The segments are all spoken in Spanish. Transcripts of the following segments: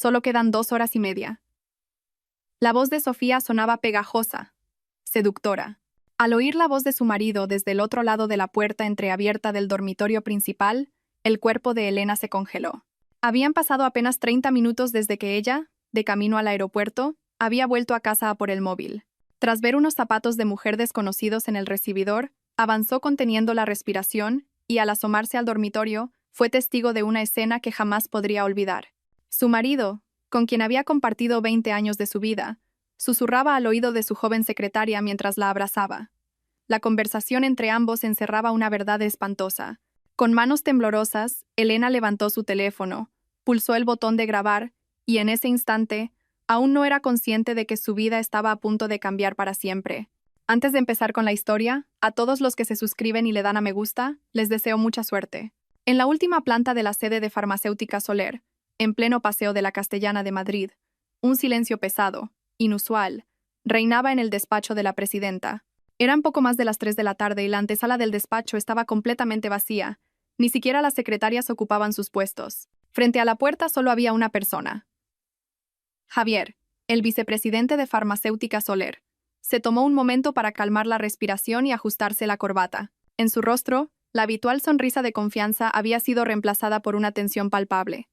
Solo quedan 2 horas y media. La voz de Sofía sonaba pegajosa, seductora. Al oír la voz de su marido desde el otro lado de la puerta entreabierta del dormitorio principal, el cuerpo de Elena se congeló. Habían pasado apenas 30 minutos desde que ella, de camino al aeropuerto, había vuelto a casa a por el móvil. Tras ver unos zapatos de mujer desconocidos en el recibidor, avanzó conteniendo la respiración y, al asomarse al dormitorio, fue testigo de una escena que jamás podría olvidar. Su marido, con quien había compartido 20 años de su vida, susurraba al oído de su joven secretaria mientras la abrazaba. La conversación entre ambos encerraba una verdad espantosa. Con manos temblorosas, Elena levantó su teléfono, pulsó el botón de grabar, y en ese instante, aún no era consciente de que su vida estaba a punto de cambiar para siempre. Antes de empezar con la historia, a todos los que se suscriben y le dan a me gusta, les deseo mucha suerte. En la última planta de la sede de Farmacéutica Soler, en pleno Paseo de la Castellana de Madrid, un silencio pesado, inusual, reinaba en el despacho de la presidenta. Eran poco más de las 3 de la tarde y la antesala del despacho estaba completamente vacía. Ni siquiera las secretarias ocupaban sus puestos. Frente a la puerta solo había una persona. Javier, el vicepresidente de Farmacéutica Soler. Se tomó un momento para calmar la respiración y ajustarse la corbata. En su rostro, la habitual sonrisa de confianza había sido reemplazada por una tensión palpable.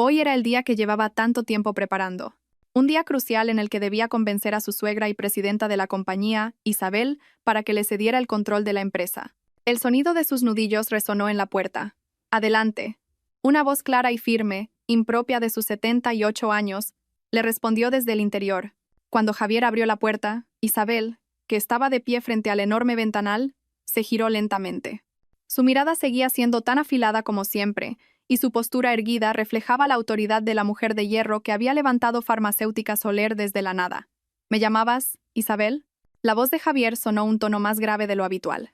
Hoy era el día que llevaba tanto tiempo preparando. Un día crucial en el que debía convencer a su suegra y presidenta de la compañía, Isabel, para que le cediera el control de la empresa. El sonido de sus nudillos resonó en la puerta. «Adelante». Una voz clara y firme, impropia de sus 78 años, le respondió desde el interior. Cuando Javier abrió la puerta, Isabel, que estaba de pie frente al enorme ventanal, se giró lentamente. Su mirada seguía siendo tan afilada como siempre, y su postura erguida reflejaba la autoridad de la mujer de hierro que había levantado Farmacéutica Soler desde la nada. «¿Me llamabas, Isabel?» La voz de Javier sonó un tono más grave de lo habitual.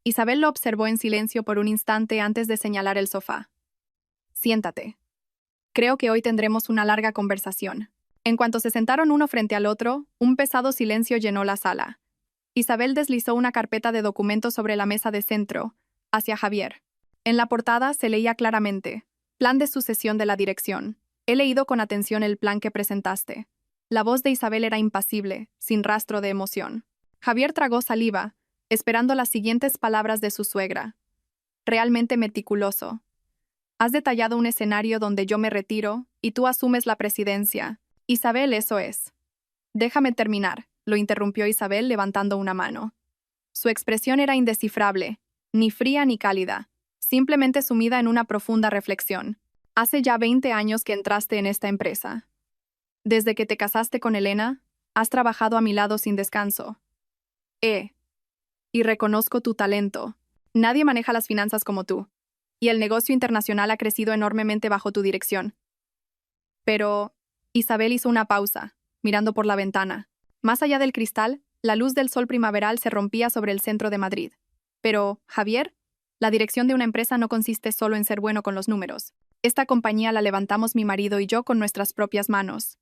Isabel lo observó en silencio por un instante antes de señalar el sofá. «Siéntate. Creo que hoy tendremos una larga conversación». En cuanto se sentaron uno frente al otro, un pesado silencio llenó la sala. Isabel deslizó una carpeta de documentos sobre la mesa de centro, hacia Javier. En la portada se leía claramente: «Plan de sucesión de la dirección. He leído con atención el plan que presentaste». La voz de Isabel era impasible, sin rastro de emoción. Javier tragó saliva, esperando las siguientes palabras de su suegra. «Realmente meticuloso. Has detallado un escenario donde yo me retiro y tú asumes la presidencia. Isabel, eso es». «Déjame terminar», lo interrumpió Isabel levantando una mano. Su expresión era indescifrable, ni fría ni cálida, simplemente sumida en una profunda reflexión. «Hace ya 20 años que entraste en esta empresa. Desde que te casaste con Elena, has trabajado a mi lado sin descanso. Y reconozco tu talento. Nadie maneja las finanzas como tú. Y el negocio internacional ha crecido enormemente bajo tu dirección». Pero Isabel hizo una pausa, mirando por la ventana. Más allá del cristal, la luz del sol primaveral se rompía sobre el centro de Madrid. «Pero, Javier, la dirección de una empresa no consiste solo en ser bueno con los números. Esta compañía la levantamos mi marido y yo con nuestras propias manos.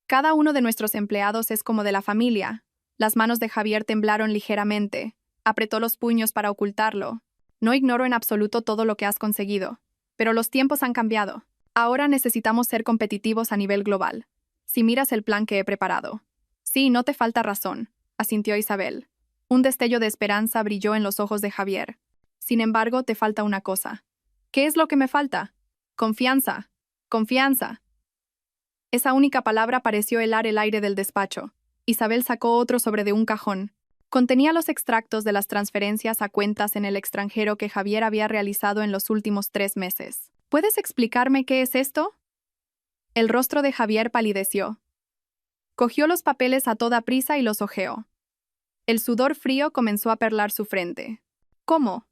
Cada uno de nuestros empleados es como de la familia». Las manos de Javier temblaron ligeramente. Apretó los puños para ocultarlo. «No ignoro en absoluto todo lo que has conseguido. Pero los tiempos han cambiado. Ahora necesitamos ser competitivos a nivel global. Si miras el plan que he preparado». «Sí, no te falta razón», asintió Isabel. Un destello de esperanza brilló en los ojos de Javier. «Sin embargo, te falta una cosa». «¿Qué es lo que me falta?» «Confianza. Confianza». Esa única palabra pareció helar el aire del despacho. Isabel sacó otro sobre de un cajón. Contenía los extractos de las transferencias a cuentas en el extranjero que Javier había realizado en los últimos 3 meses. «¿Puedes explicarme qué es esto?» El rostro de Javier palideció. Cogió los papeles a toda prisa y los hojeó. El sudor frío comenzó a perlar su frente. «¿Cómo?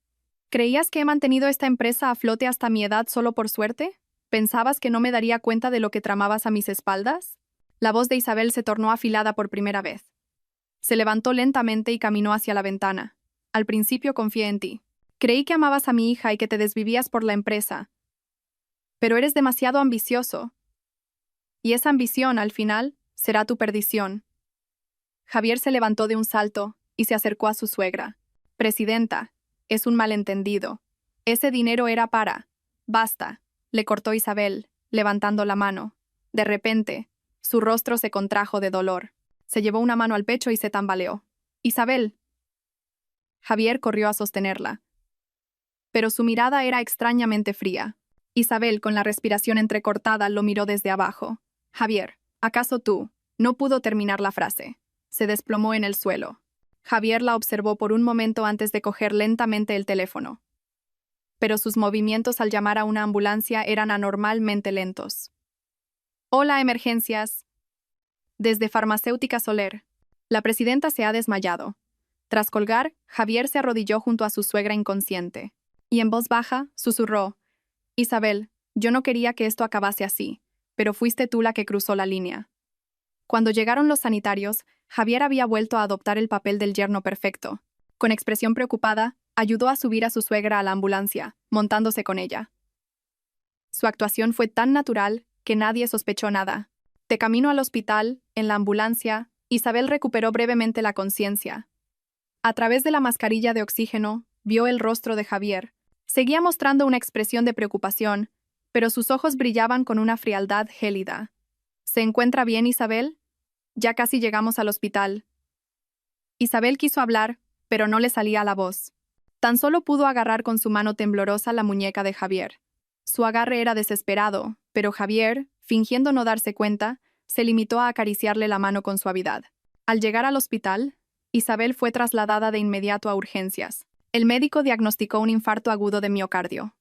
¿Creías que he mantenido esta empresa a flote hasta mi edad solo por suerte? ¿Pensabas que no me daría cuenta de lo que tramabas a mis espaldas?» La voz de Isabel se tornó afilada por primera vez. Se levantó lentamente y caminó hacia la ventana. «Al principio confié en ti. Creí que amabas a mi hija y que te desvivías por la empresa. Pero eres demasiado ambicioso. Y esa ambición, al final, será tu perdición». Javier se levantó de un salto y se acercó a su suegra. «Presidenta, es un malentendido. Ese dinero era para...». «Basta», le cortó Isabel. levantando la mano. De repente, su rostro se contrajo de dolor. Se llevó una mano al pecho y se tambaleó. «Isabel». Javier corrió a sostenerla. Pero su mirada era extrañamente fría. Isabel, con la respiración entrecortada, lo miró desde abajo. «Javier, ¿acaso tú?» No pudo terminar la frase. Se desplomó en el suelo. Javier la observó por un momento antes de coger lentamente el teléfono. Pero sus movimientos al llamar a una ambulancia eran anormalmente lentos. «Hola, emergencias». Desde Farmacéutica Soler. La presidenta se ha desmayado. Tras colgar, Javier se arrodilló junto a su suegra inconsciente. Y en voz baja, susurró: «Isabel, yo no quería que esto acabase así, pero fuiste tú la que cruzó la línea». Cuando llegaron los sanitarios, Javier había vuelto a adoptar el papel del yerno perfecto. Con expresión preocupada, ayudó a subir a su suegra a la ambulancia, montándose con ella. Su actuación fue tan natural que nadie sospechó nada. De camino al hospital, en la ambulancia, Isabel recuperó brevemente la conciencia. A través de la mascarilla de oxígeno, vio el rostro de Javier. Seguía mostrando una expresión de preocupación, pero sus ojos brillaban con una frialdad gélida. «¿Se encuentra bien, Isabel? Ya casi llegamos al hospital». Isabel quiso hablar, pero no le salía la voz. Tan solo pudo agarrar con su mano temblorosa la muñeca de Javier. Su agarre era desesperado, pero Javier, fingiendo no darse cuenta, se limitó a acariciarle la mano con suavidad. Al llegar al hospital, Isabel fue trasladada de inmediato a urgencias. El médico diagnosticó un infarto agudo de miocardio.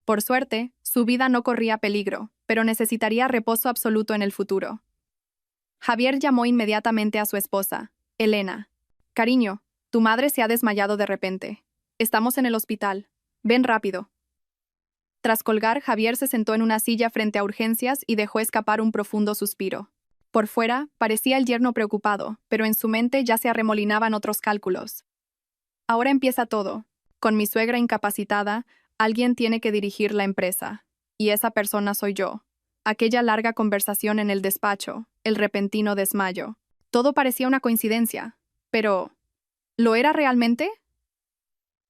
Por suerte, su vida no corría peligro, pero necesitaría reposo absoluto en el futuro. Javier llamó inmediatamente a su esposa, Elena. «Cariño, tu madre se ha desmayado de repente. Estamos en el hospital. Ven rápido». Tras colgar, Javier se sentó en una silla frente a urgencias y dejó escapar un profundo suspiro. Por fuera, parecía el yerno preocupado, pero en su mente ya se arremolinaban otros cálculos. «Ahora empieza todo. Con mi suegra incapacitada, alguien tiene que dirigir la empresa. Y esa persona soy yo». Aquella larga conversación en el despacho, el repentino desmayo. Todo parecía una coincidencia. Pero, ¿lo era realmente?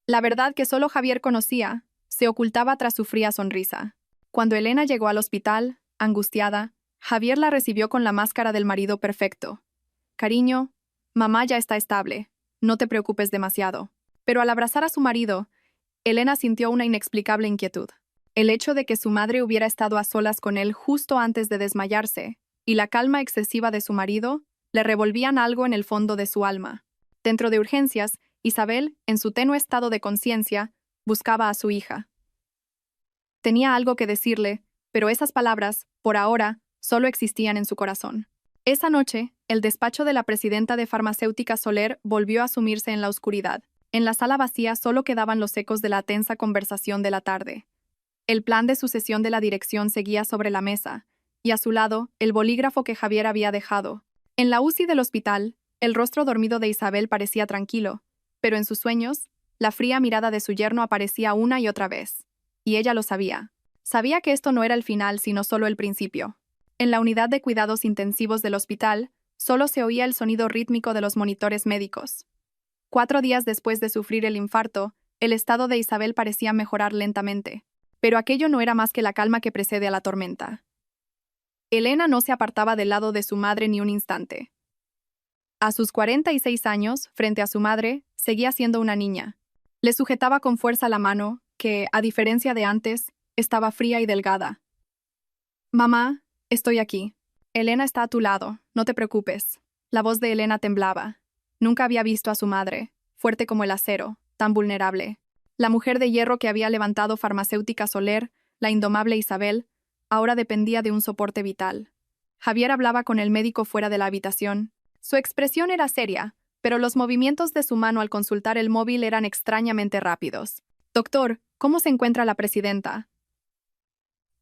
La verdad que solo Javier conocía se ocultaba tras su fría sonrisa. Cuando Elena llegó al hospital, angustiada, Javier la recibió con la máscara del marido perfecto. «Cariño, mamá ya está estable. No te preocupes demasiado». Pero al abrazar a su marido, Elena sintió una inexplicable inquietud. El hecho de que su madre hubiera estado a solas con él justo antes de desmayarse, y la calma excesiva de su marido, le revolvían algo en el fondo de su alma. Dentro de urgencias, Isabel, en su tenue estado de conciencia, buscaba a su hija. Tenía algo que decirle, pero esas palabras, por ahora, solo existían en su corazón. Esa noche, el despacho de la presidenta de Farmacéutica Soler volvió a sumirse en la oscuridad. En la sala vacía solo quedaban los ecos de la tensa conversación de la tarde. El plan de sucesión de la dirección seguía sobre la mesa, y a su lado, el bolígrafo que Javier había dejado. En la UCI del hospital, el rostro dormido de Isabel parecía tranquilo, pero en sus sueños, la fría mirada de su yerno aparecía una y otra vez. Y ella lo sabía. Sabía que esto no era el final, sino solo el principio. En la unidad de cuidados intensivos del hospital, solo se oía el sonido rítmico de los monitores médicos. 4 días después de sufrir el infarto, el estado de Isabel parecía mejorar lentamente. Pero aquello no era más que la calma que precede a la tormenta. Elena no se apartaba del lado de su madre ni un instante. A sus 46 años, frente a su madre, seguía siendo una niña. Le sujetaba con fuerza la mano, que, a diferencia de antes, estaba fría y delgada. «Mamá, estoy aquí. Elena está a tu lado, no te preocupes». La voz de Elena temblaba. Nunca había visto a su madre, fuerte como el acero, tan vulnerable. La mujer de hierro que había levantado Farmacéutica Soler, la indomable Isabel, ahora dependía de un soporte vital. Javier hablaba con el médico fuera de la habitación. Su expresión era seria, pero los movimientos de su mano al consultar el móvil eran extrañamente rápidos. «Doctor, ¿cómo se encuentra la presidenta?»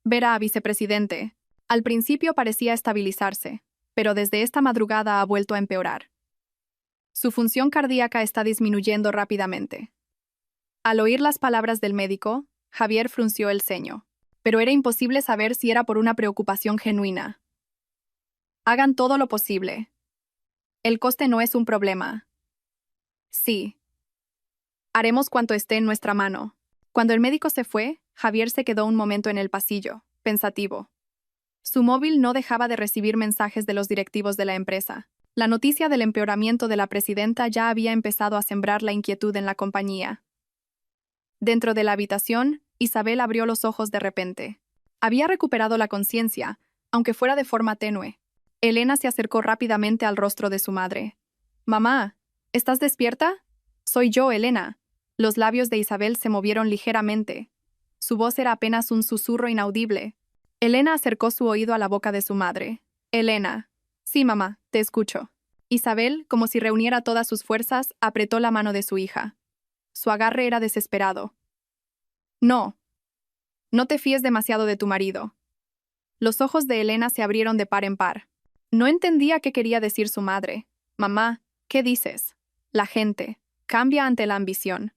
«Verá, vicepresidente». Al principio parecía estabilizarse, pero desde esta madrugada ha vuelto a empeorar. Su función cardíaca está disminuyendo rápidamente. Al oír las palabras del médico, Javier frunció el ceño, pero era imposible saber si era por una preocupación genuina. «Hagan todo lo posible. El coste no es un problema». «Sí. Haremos cuanto esté en nuestra mano». Cuando el médico se fue, Javier se quedó un momento en el pasillo. pensativo. Su móvil no dejaba de recibir mensajes de los directivos de la empresa. La noticia del empeoramiento de la presidenta ya había empezado a sembrar la inquietud en la compañía. Dentro de la habitación, Isabel abrió los ojos de repente. Había recuperado la conciencia, aunque fuera de forma tenue. Elena se acercó rápidamente al rostro de su madre. «Mamá, ¿estás despierta?» «Soy yo, Elena». Los labios de Isabel se movieron ligeramente. Su voz era apenas un susurro inaudible. Elena acercó su oído a la boca de su madre. «Elena». «Sí, mamá, te escucho». Isabel, como si reuniera todas sus fuerzas, apretó la mano de su hija. Su agarre era desesperado. «No. No te fíes demasiado de tu marido». Los ojos de Elena se abrieron de par en par. No entendía qué quería decir su madre. «Mamá, ¿qué dices?» «La gente cambia ante la ambición».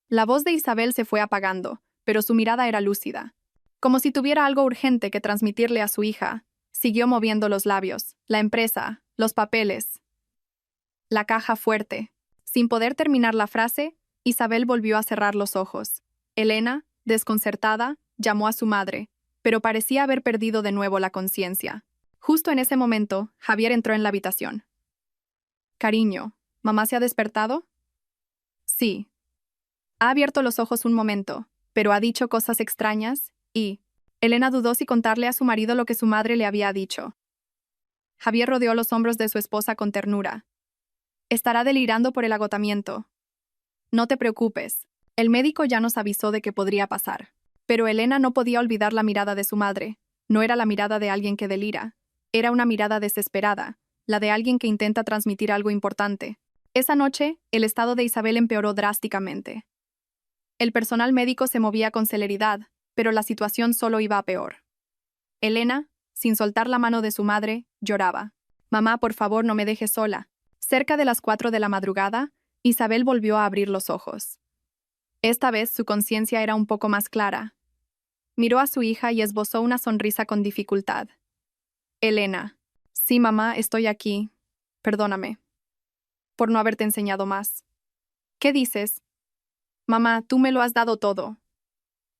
La voz de Isabel se fue apagando, pero su mirada era lúcida. Como si tuviera algo urgente que transmitirle a su hija, siguió moviendo los labios, la empresa, los papeles. La caja fuerte. Sin poder terminar la frase, Isabel volvió a cerrar los ojos. Elena, desconcertada, llamó a su madre, pero parecía haber perdido de nuevo la conciencia. Justo en ese momento, Javier entró en la habitación. «Cariño, ¿mamá se ha despertado?» «Sí». Ha abierto los ojos un momento, pero ha dicho cosas extrañas, y Elena dudó si contarle a su marido lo que su madre le había dicho. Javier rodeó los hombros de su esposa con ternura. «Estará delirando por el agotamiento. No te preocupes, el médico ya nos avisó de que podría pasar». Pero Elena no podía olvidar la mirada de su madre. No era la mirada de alguien que delira. Era una mirada desesperada, la de alguien que intenta transmitir algo importante. Esa noche, el estado de Isabel empeoró drásticamente. El personal médico se movía con celeridad, pero la situación solo iba a peor. Elena, sin soltar la mano de su madre, lloraba. «Mamá, por favor, no me dejes sola». Cerca de las 4 de la madrugada, Isabel volvió a abrir los ojos. Esta vez su conciencia era un poco más clara. Miró a su hija y esbozó una sonrisa con dificultad. «Elena». «Sí, mamá, estoy aquí. Perdóname. Por no haberte enseñado más». «¿Qué dices?» «Mamá, tú me lo has dado todo».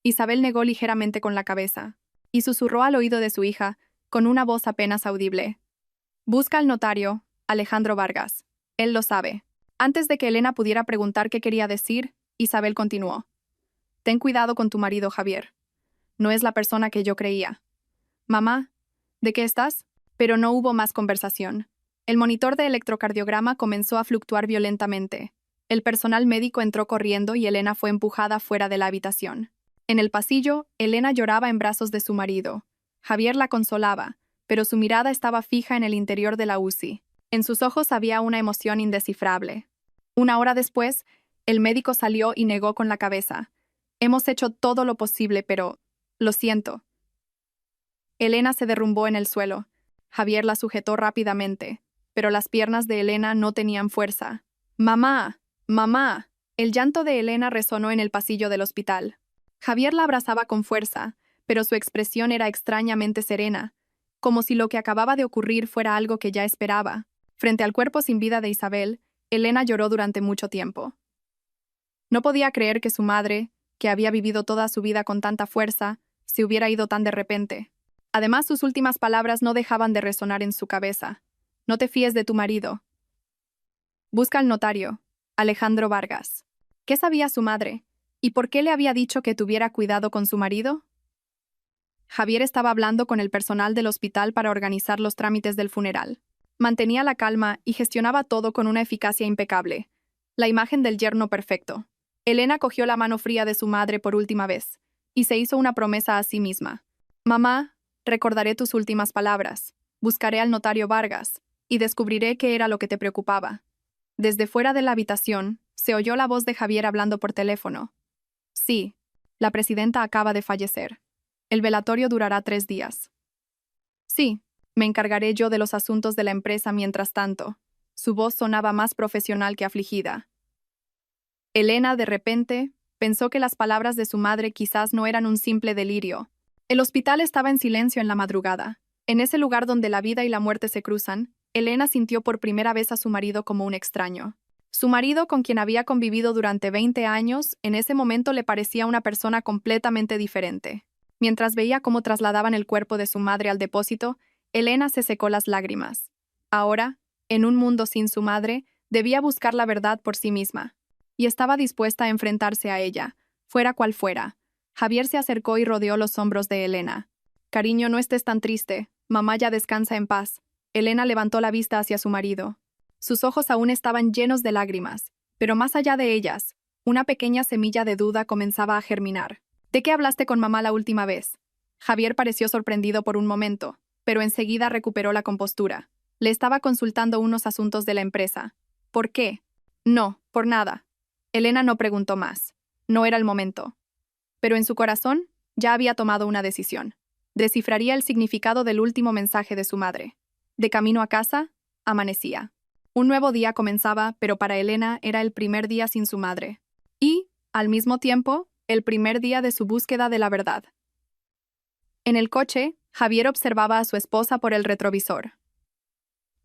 Isabel negó ligeramente con la cabeza y susurró al oído de su hija, con una voz apenas audible. «Busca al notario, Alejandro Vargas. Él lo sabe». Antes de que Elena pudiera preguntar qué quería decir, Isabel continuó. «Ten cuidado con tu marido, Javier. No es la persona que yo creía». «Mamá, ¿de qué estás?» Pero no hubo más conversación. El monitor de electrocardiograma comenzó a fluctuar violentamente. El personal médico entró corriendo y Elena fue empujada fuera de la habitación. En el pasillo, Elena lloraba en brazos de su marido. Javier la consolaba, pero su mirada estaba fija en el interior de la UCI. En sus ojos había una emoción indescifrable. 1 hora después, el médico salió y negó con la cabeza. «Hemos hecho todo lo posible, pero... lo siento». Elena se derrumbó en el suelo. Javier la sujetó rápidamente, pero las piernas de Elena no tenían fuerza. «¡Mamá! ¡Mamá!». El llanto de Elena resonó en el pasillo del hospital. Javier la abrazaba con fuerza, pero su expresión era extrañamente serena, como si lo que acababa de ocurrir fuera algo que ya esperaba. Frente al cuerpo sin vida de Isabel, Elena lloró durante mucho tiempo. No podía creer que su madre, que había vivido toda su vida con tanta fuerza, se hubiera ido tan de repente. Además, sus últimas palabras no dejaban de resonar en su cabeza. «No te fíes de tu marido. Busca al notario, Alejandro Vargas». ¿Qué sabía su madre? ¿Y por qué le había dicho que tuviera cuidado con su marido? Javier estaba hablando con el personal del hospital para organizar los trámites del funeral. Mantenía la calma y gestionaba todo con una eficacia impecable. La imagen del yerno perfecto. Elena cogió la mano fría de su madre por última vez y se hizo una promesa a sí misma. «Mamá, recordaré tus últimas palabras. Buscaré al notario Vargas y descubriré qué era lo que te preocupaba». Desde fuera de la habitación, se oyó la voz de Javier hablando por teléfono. «Sí, la presidenta acaba de fallecer. El velatorio durará 3 días». «Sí, me encargaré yo de los asuntos de la empresa mientras tanto». Su voz sonaba más profesional que afligida. Elena, de repente, pensó que las palabras de su madre quizás no eran un simple delirio. El hospital estaba en silencio en la madrugada. En ese lugar donde la vida y la muerte se cruzan, Elena sintió por primera vez a su marido como un extraño. Su marido, con quien había convivido durante 20 años, en ese momento le parecía una persona completamente diferente. Mientras veía cómo trasladaban el cuerpo de su madre al depósito, Elena se secó las lágrimas. Ahora, en un mundo sin su madre, debía buscar la verdad por sí misma. Y estaba dispuesta a enfrentarse a ella, fuera cual fuera. Javier se acercó y rodeó los hombros de Elena. Cariño, no estés tan triste. Mamá ya descansa en paz. Elena levantó la vista hacia su marido. Sus ojos aún estaban llenos de lágrimas, pero más allá de ellas, una pequeña semilla de duda comenzaba a germinar. ¿De qué hablaste con mamá la última vez? Javier pareció sorprendido por un momento, pero enseguida recuperó la compostura. Le estaba consultando unos asuntos de la empresa. ¿Por qué? No, por nada. Elena no preguntó más. No era el momento. Pero en su corazón ya había tomado una decisión. Descifraría el significado del último mensaje de su madre. De camino a casa, amanecía. Un nuevo día comenzaba, pero para Elena era el primer día sin su madre. Y, al mismo tiempo, el primer día de su búsqueda de la verdad. En el coche, Javier observaba a su esposa por el retrovisor.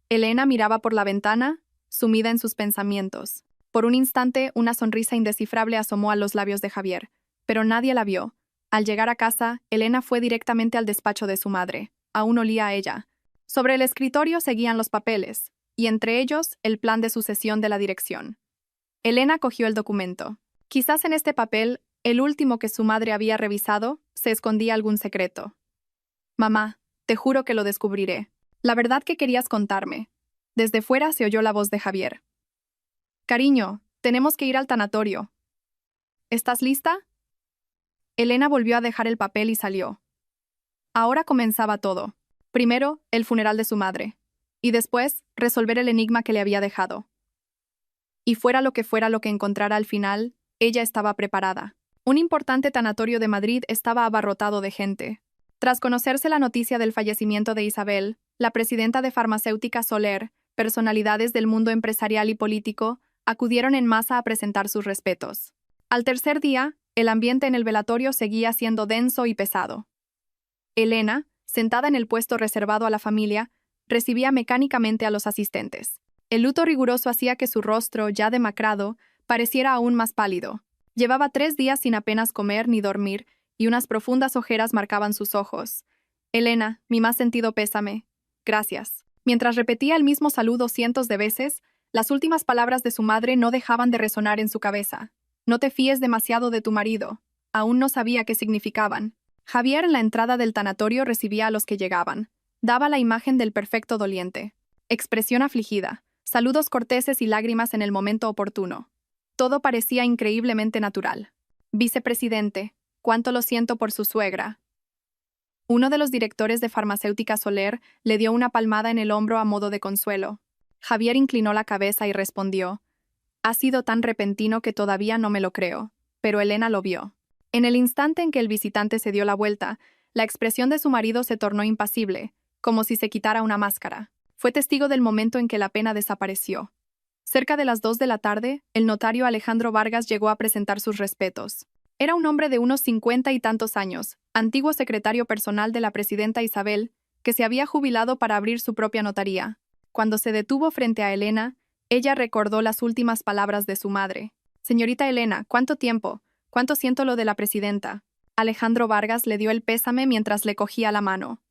Elena miraba por la ventana, sumida en sus pensamientos. Por un instante, una sonrisa indescifrable asomó a los labios de Javier, pero nadie la vio. Al llegar a casa, Elena fue directamente al despacho de su madre. Aún olía a ella. Sobre el escritorio seguían los papeles, y entre ellos el plan de sucesión de la dirección. Elena cogió el documento. Quizás en este papel, el último que su madre había revisado, se escondía algún secreto. Mamá, te juro que lo descubriré. La verdad que querías contarme. Desde fuera se oyó la voz de Javier. Cariño, tenemos que ir al tanatorio. ¿Estás lista? Elena volvió a dejar el papel y salió. Ahora comenzaba todo. Primero, el funeral de su madre. Y después, resolver el enigma que le había dejado. Y fuera lo que encontrara al final, ella estaba preparada. Un importante tanatorio de Madrid estaba abarrotado de gente. Tras conocerse la noticia del fallecimiento de Isabel, la presidenta de Farmacéutica Soler, personalidades del mundo empresarial y político, acudieron en masa a presentar sus respetos. Al tercer día, el ambiente en el velatorio seguía siendo denso y pesado. Elena, sentada en el puesto reservado a la familia, recibía mecánicamente a los asistentes. El luto riguroso hacía que su rostro, ya demacrado, pareciera aún más pálido. Llevaba 3 días sin apenas comer ni dormir, y unas profundas ojeras marcaban sus ojos. Elena, mi más sentido pésame. Gracias. Mientras repetía el mismo saludo cientos de veces, las últimas palabras de su madre no dejaban de resonar en su cabeza. No te fíes demasiado de tu marido. Aún no sabía qué significaban. Javier en la entrada del tanatorio recibía a los que llegaban. Daba la imagen del perfecto doliente. Expresión afligida, saludos corteses y lágrimas en el momento oportuno. Todo parecía increíblemente natural. Vicepresidente, cuánto lo siento por su suegra. Uno de los directores de Farmacéutica Soler le dio una palmada en el hombro a modo de consuelo. Javier inclinó la cabeza y respondió: ha sido tan repentino que todavía no me lo creo, pero Elena lo vio. En el instante en que el visitante se dio la vuelta, la expresión de su marido se tornó impasible, como si se quitara una máscara. Fue testigo del momento en que la pena desapareció. Cerca de las 2 de la tarde, el notario Alejandro Vargas llegó a presentar sus respetos. Era un hombre de unos 50 y tantos años, antiguo secretario personal de la presidenta Isabel, que se había jubilado para abrir su propia notaría. Cuando se detuvo frente a Elena, ella recordó las últimas palabras de su madre. Señorita Elena, ¿cuánto tiempo? ¿Cuánto siento lo de la presidenta? Alejandro Vargas le dio el pésame mientras le cogía la mano.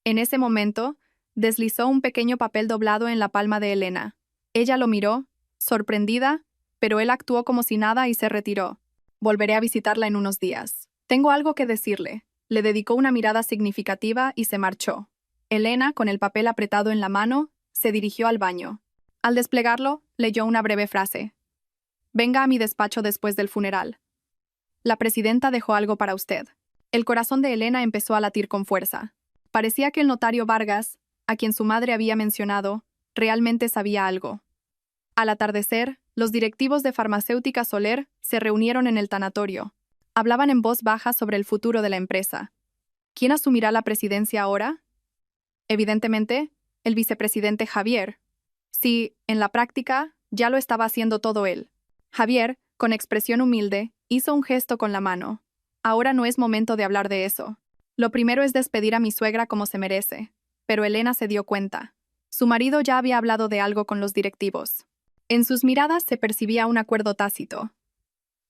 En ese momento, deslizó un pequeño papel doblado en la palma de Elena. Ella lo miró, sorprendida, pero él actuó como si nada y se retiró. Volveré a visitarla en unos días. Tengo algo que decirle. Le dedicó una mirada significativa y se marchó. Elena, con el papel apretado en la mano, se dirigió al baño. Al desplegarlo, leyó una breve frase. Venga a mi despacho después del funeral. La presidenta dejó algo para usted. El corazón de Elena empezó a latir con fuerza. Parecía que el notario Vargas, a quien su madre había mencionado, realmente sabía algo. Al atardecer, los directivos de Farmacéutica Soler se reunieron en el tanatorio. Hablaban en voz baja sobre el futuro de la empresa. ¿Quién asumirá la presidencia ahora? Evidentemente, el vicepresidente Javier. Sí, en la práctica, ya lo estaba haciendo todo él. Javier, con expresión humilde, hizo un gesto con la mano. Ahora no es momento de hablar de eso. Lo primero es despedir a mi suegra como se merece. Pero Elena se dio cuenta. Su marido ya había hablado de algo con los directivos. En sus miradas se percibía un acuerdo tácito.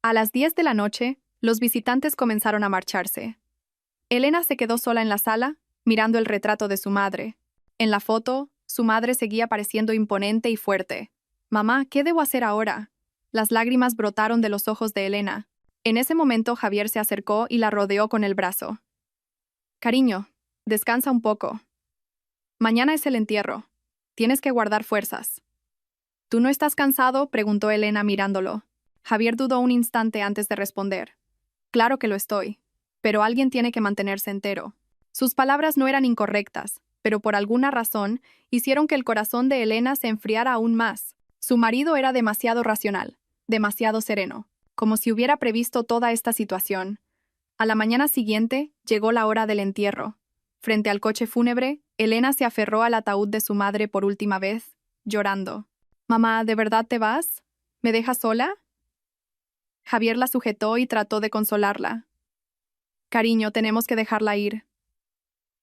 A las 10 de la noche, los visitantes comenzaron a marcharse. Elena se quedó sola en la sala, mirando el retrato de su madre. En la foto, su madre seguía pareciendo imponente y fuerte. «Mamá, ¿qué debo hacer ahora?» Las lágrimas brotaron de los ojos de Elena. En ese momento Javier se acercó y la rodeó con el brazo. «Cariño, descansa un poco. Mañana es el entierro. Tienes que guardar fuerzas». «¿Tú no estás cansado?», preguntó Elena mirándolo. Javier dudó un instante antes de responder. «Claro que lo estoy. Pero alguien tiene que mantenerse entero». Sus palabras no eran incorrectas, pero por alguna razón hicieron que el corazón de Elena se enfriara aún más. Su marido era demasiado racional, demasiado sereno, como si hubiera previsto toda esta situación. A la mañana siguiente llegó la hora del entierro. Frente al coche fúnebre, Elena se aferró al ataúd de su madre por última vez, llorando. «Mamá, ¿de verdad te vas? ¿Me dejas sola?» Javier la sujetó y trató de consolarla. «Cariño, tenemos que dejarla ir,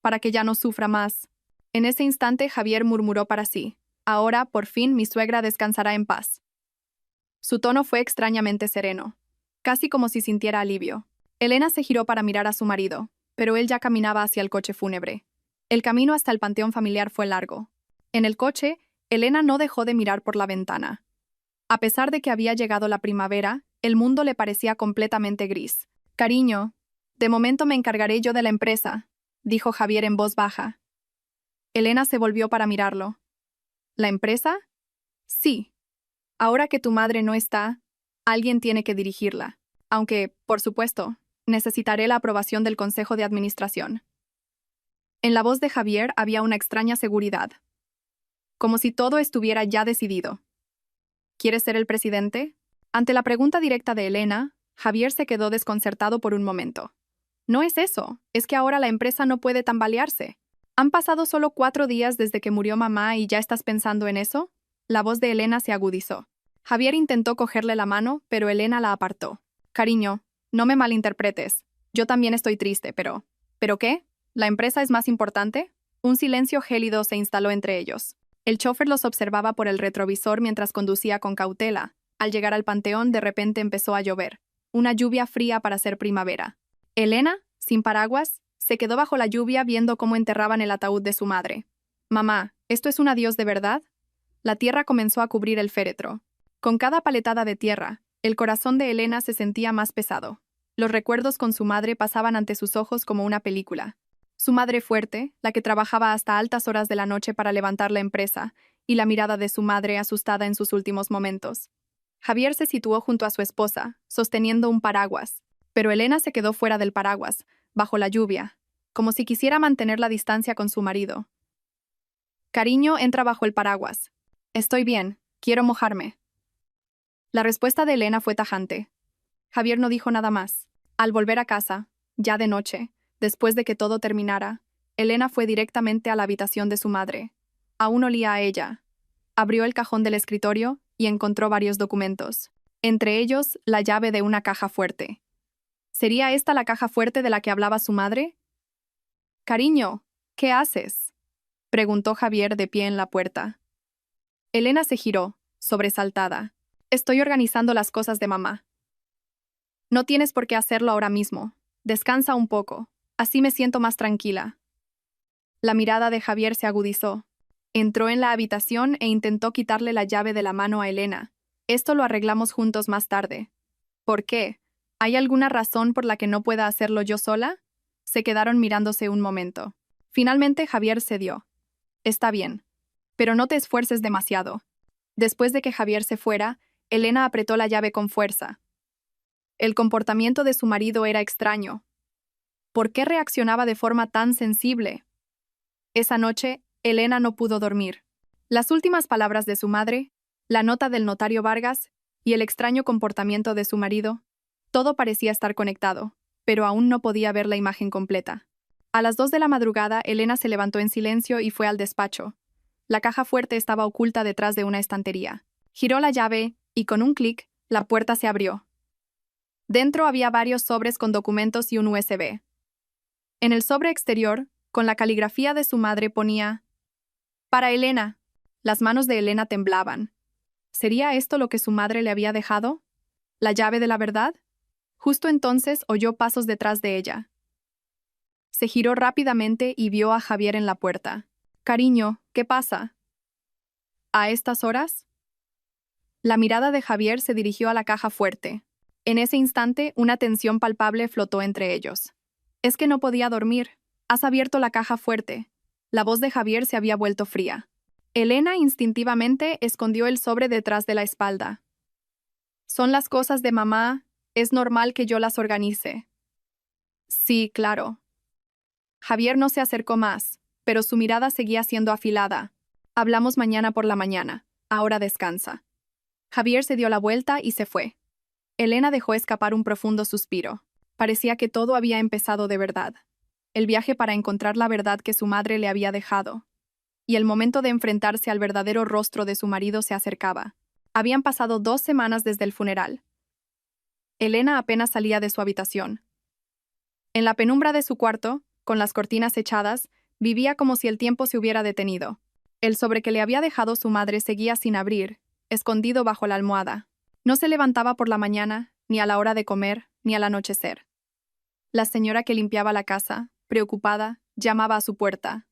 para que ya no sufra más». En ese instante Javier murmuró para sí. «Ahora, por fin, mi suegra descansará en paz». Su tono fue extrañamente sereno, casi como si sintiera alivio. Elena se giró para mirar a su marido, pero él ya caminaba hacia el coche fúnebre. El camino hasta el panteón familiar fue largo. En el coche, Elena no dejó de mirar por la ventana. A pesar de que había llegado la primavera, el mundo le parecía completamente gris. «Cariño, de momento me encargaré yo de la empresa», dijo Javier en voz baja. Elena se volvió para mirarlo. «¿La empresa?» «Sí. Ahora que tu madre no está, alguien tiene que dirigirla. Aunque, por supuesto, necesitaré la aprobación del Consejo de Administración». En la voz de Javier había una extraña seguridad, como si todo estuviera ya decidido. «¿Quieres ser el presidente?» Ante la pregunta directa de Elena, Javier se quedó desconcertado por un momento. «No es eso, es que ahora la empresa no puede tambalearse. ¿Han pasado solo 4 días desde que murió mamá y ya estás pensando en eso?» La voz de Elena se agudizó. Javier intentó cogerle la mano, pero Elena la apartó. «Cariño, no me malinterpretes. Yo también estoy triste, pero... ¿Pero qué? ¿La empresa es más importante?» Un silencio gélido se instaló entre ellos. El chofer los observaba por el retrovisor mientras conducía con cautela. Al llegar al panteón, de repente empezó a llover. Una lluvia fría para ser primavera. Elena, sin paraguas, se quedó bajo la lluvia viendo cómo enterraban el ataúd de su madre. «Mamá, ¿esto es un adiós de verdad?» La tierra comenzó a cubrir el féretro. Con cada paletada de tierra, el corazón de Elena se sentía más pesado. Los recuerdos con su madre pasaban ante sus ojos como una película. Su madre fuerte, la que trabajaba hasta altas horas de la noche para levantar la empresa, y la mirada de su madre asustada en sus últimos momentos. Javier se situó junto a su esposa, sosteniendo un paraguas, pero Elena se quedó fuera del paraguas, bajo la lluvia, como si quisiera mantener la distancia con su marido. «Cariño, entra bajo el paraguas». «Estoy bien, quiero mojarme». La respuesta de Elena fue tajante. Javier no dijo nada más. Al volver a casa, ya de noche, después de que todo terminara, Elena fue directamente a la habitación de su madre. Aún olía a ella. Abrió el cajón del escritorio y encontró varios documentos, entre ellos la llave de una caja fuerte. ¿Sería esta la caja fuerte de la que hablaba su madre? «Cariño, ¿qué haces?», preguntó Javier de pie en la puerta. Elena se giró, sobresaltada. «Estoy organizando las cosas de mamá». «No tienes por qué hacerlo ahora mismo. Descansa un poco. Así me siento más tranquila». La mirada de Javier se agudizó. Entró en la habitación e intentó quitarle la llave de la mano a Elena. «Esto lo arreglamos juntos más tarde». «¿Por qué? ¿Hay alguna razón por la que no pueda hacerlo yo sola?» Se quedaron mirándose un momento. Finalmente Javier cedió. «Está bien. Pero no te esfuerces demasiado». Después de que Javier se fuera, Elena apretó la llave con fuerza. El comportamiento de su marido era extraño. ¿Por qué reaccionaba de forma tan sensible? Esa noche, Elena no pudo dormir. Las últimas palabras de su madre, la nota del notario Vargas y el extraño comportamiento de su marido, todo parecía estar conectado, pero aún no podía ver la imagen completa. A las 2 de la madrugada, Elena se levantó en silencio y fue al despacho. La caja fuerte estaba oculta detrás de una estantería. Giró la llave y, con un clic, la puerta se abrió. Dentro había varios sobres con documentos y un USB. En el sobre exterior, con la caligrafía de su madre, ponía: «Para Elena». Las manos de Elena temblaban. ¿Sería esto lo que su madre le había dejado? ¿La llave de la verdad? Justo entonces oyó pasos detrás de ella. Se giró rápidamente y vio a Javier en la puerta. Cariño, ¿qué pasa? ¿A estas horas? La mirada de Javier se dirigió a la caja fuerte. En ese instante, una tensión palpable flotó entre ellos. Es que no podía dormir. Has abierto la caja fuerte. La voz de Javier se había vuelto fría. Elena instintivamente escondió el sobre detrás de la espalda. Son las cosas de mamá, es normal que yo las organice. Sí, claro. Javier no se acercó más, pero su mirada seguía siendo afilada. Hablamos mañana por la mañana. Ahora descansa. Javier se dio la vuelta y se fue. Elena dejó escapar un profundo suspiro. Parecía que todo había empezado de verdad. El viaje para encontrar la verdad que su madre le había dejado. Y el momento de enfrentarse al verdadero rostro de su marido se acercaba. Habían pasado 2 semanas desde el funeral. Elena apenas salía de su habitación. En la penumbra de su cuarto, con las cortinas echadas, vivía como si el tiempo se hubiera detenido. El sobre que le había dejado su madre seguía sin abrir, escondido bajo la almohada. No se levantaba por la mañana, ni a la hora de comer, ni al anochecer. La señora que limpiaba la casa, preocupada, llamaba a su puerta.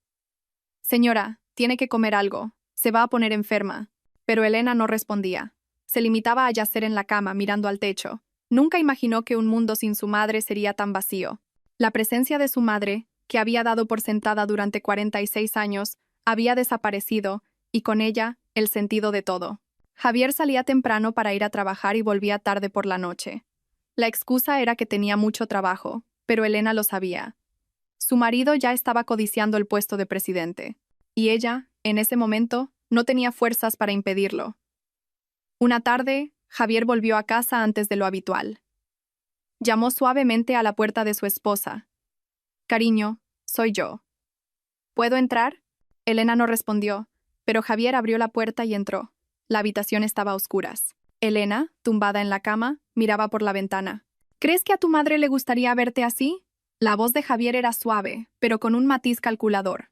Señora, tiene que comer algo, se va a poner enferma. Pero Elena no respondía. Se limitaba a yacer en la cama mirando al techo. Nunca imaginó que un mundo sin su madre sería tan vacío. La presencia de su madre, que había dado por sentada durante 46 años, había desaparecido, y con ella, el sentido de todo. Javier salía temprano para ir a trabajar y volvía tarde por la noche. La excusa era que tenía mucho trabajo, pero Elena lo sabía. Su marido ya estaba codiciando el puesto de presidente, y ella, en ese momento, no tenía fuerzas para impedirlo. Una tarde, Javier volvió a casa antes de lo habitual. Llamó suavemente a la puerta de su esposa. Cariño, soy yo. ¿Puedo entrar? Elena no respondió, pero Javier abrió la puerta y entró. La habitación estaba a oscuras. Elena, tumbada en la cama, miraba por la ventana. ¿Crees que a tu madre le gustaría verte así? La voz de Javier era suave, pero con un matiz calculador.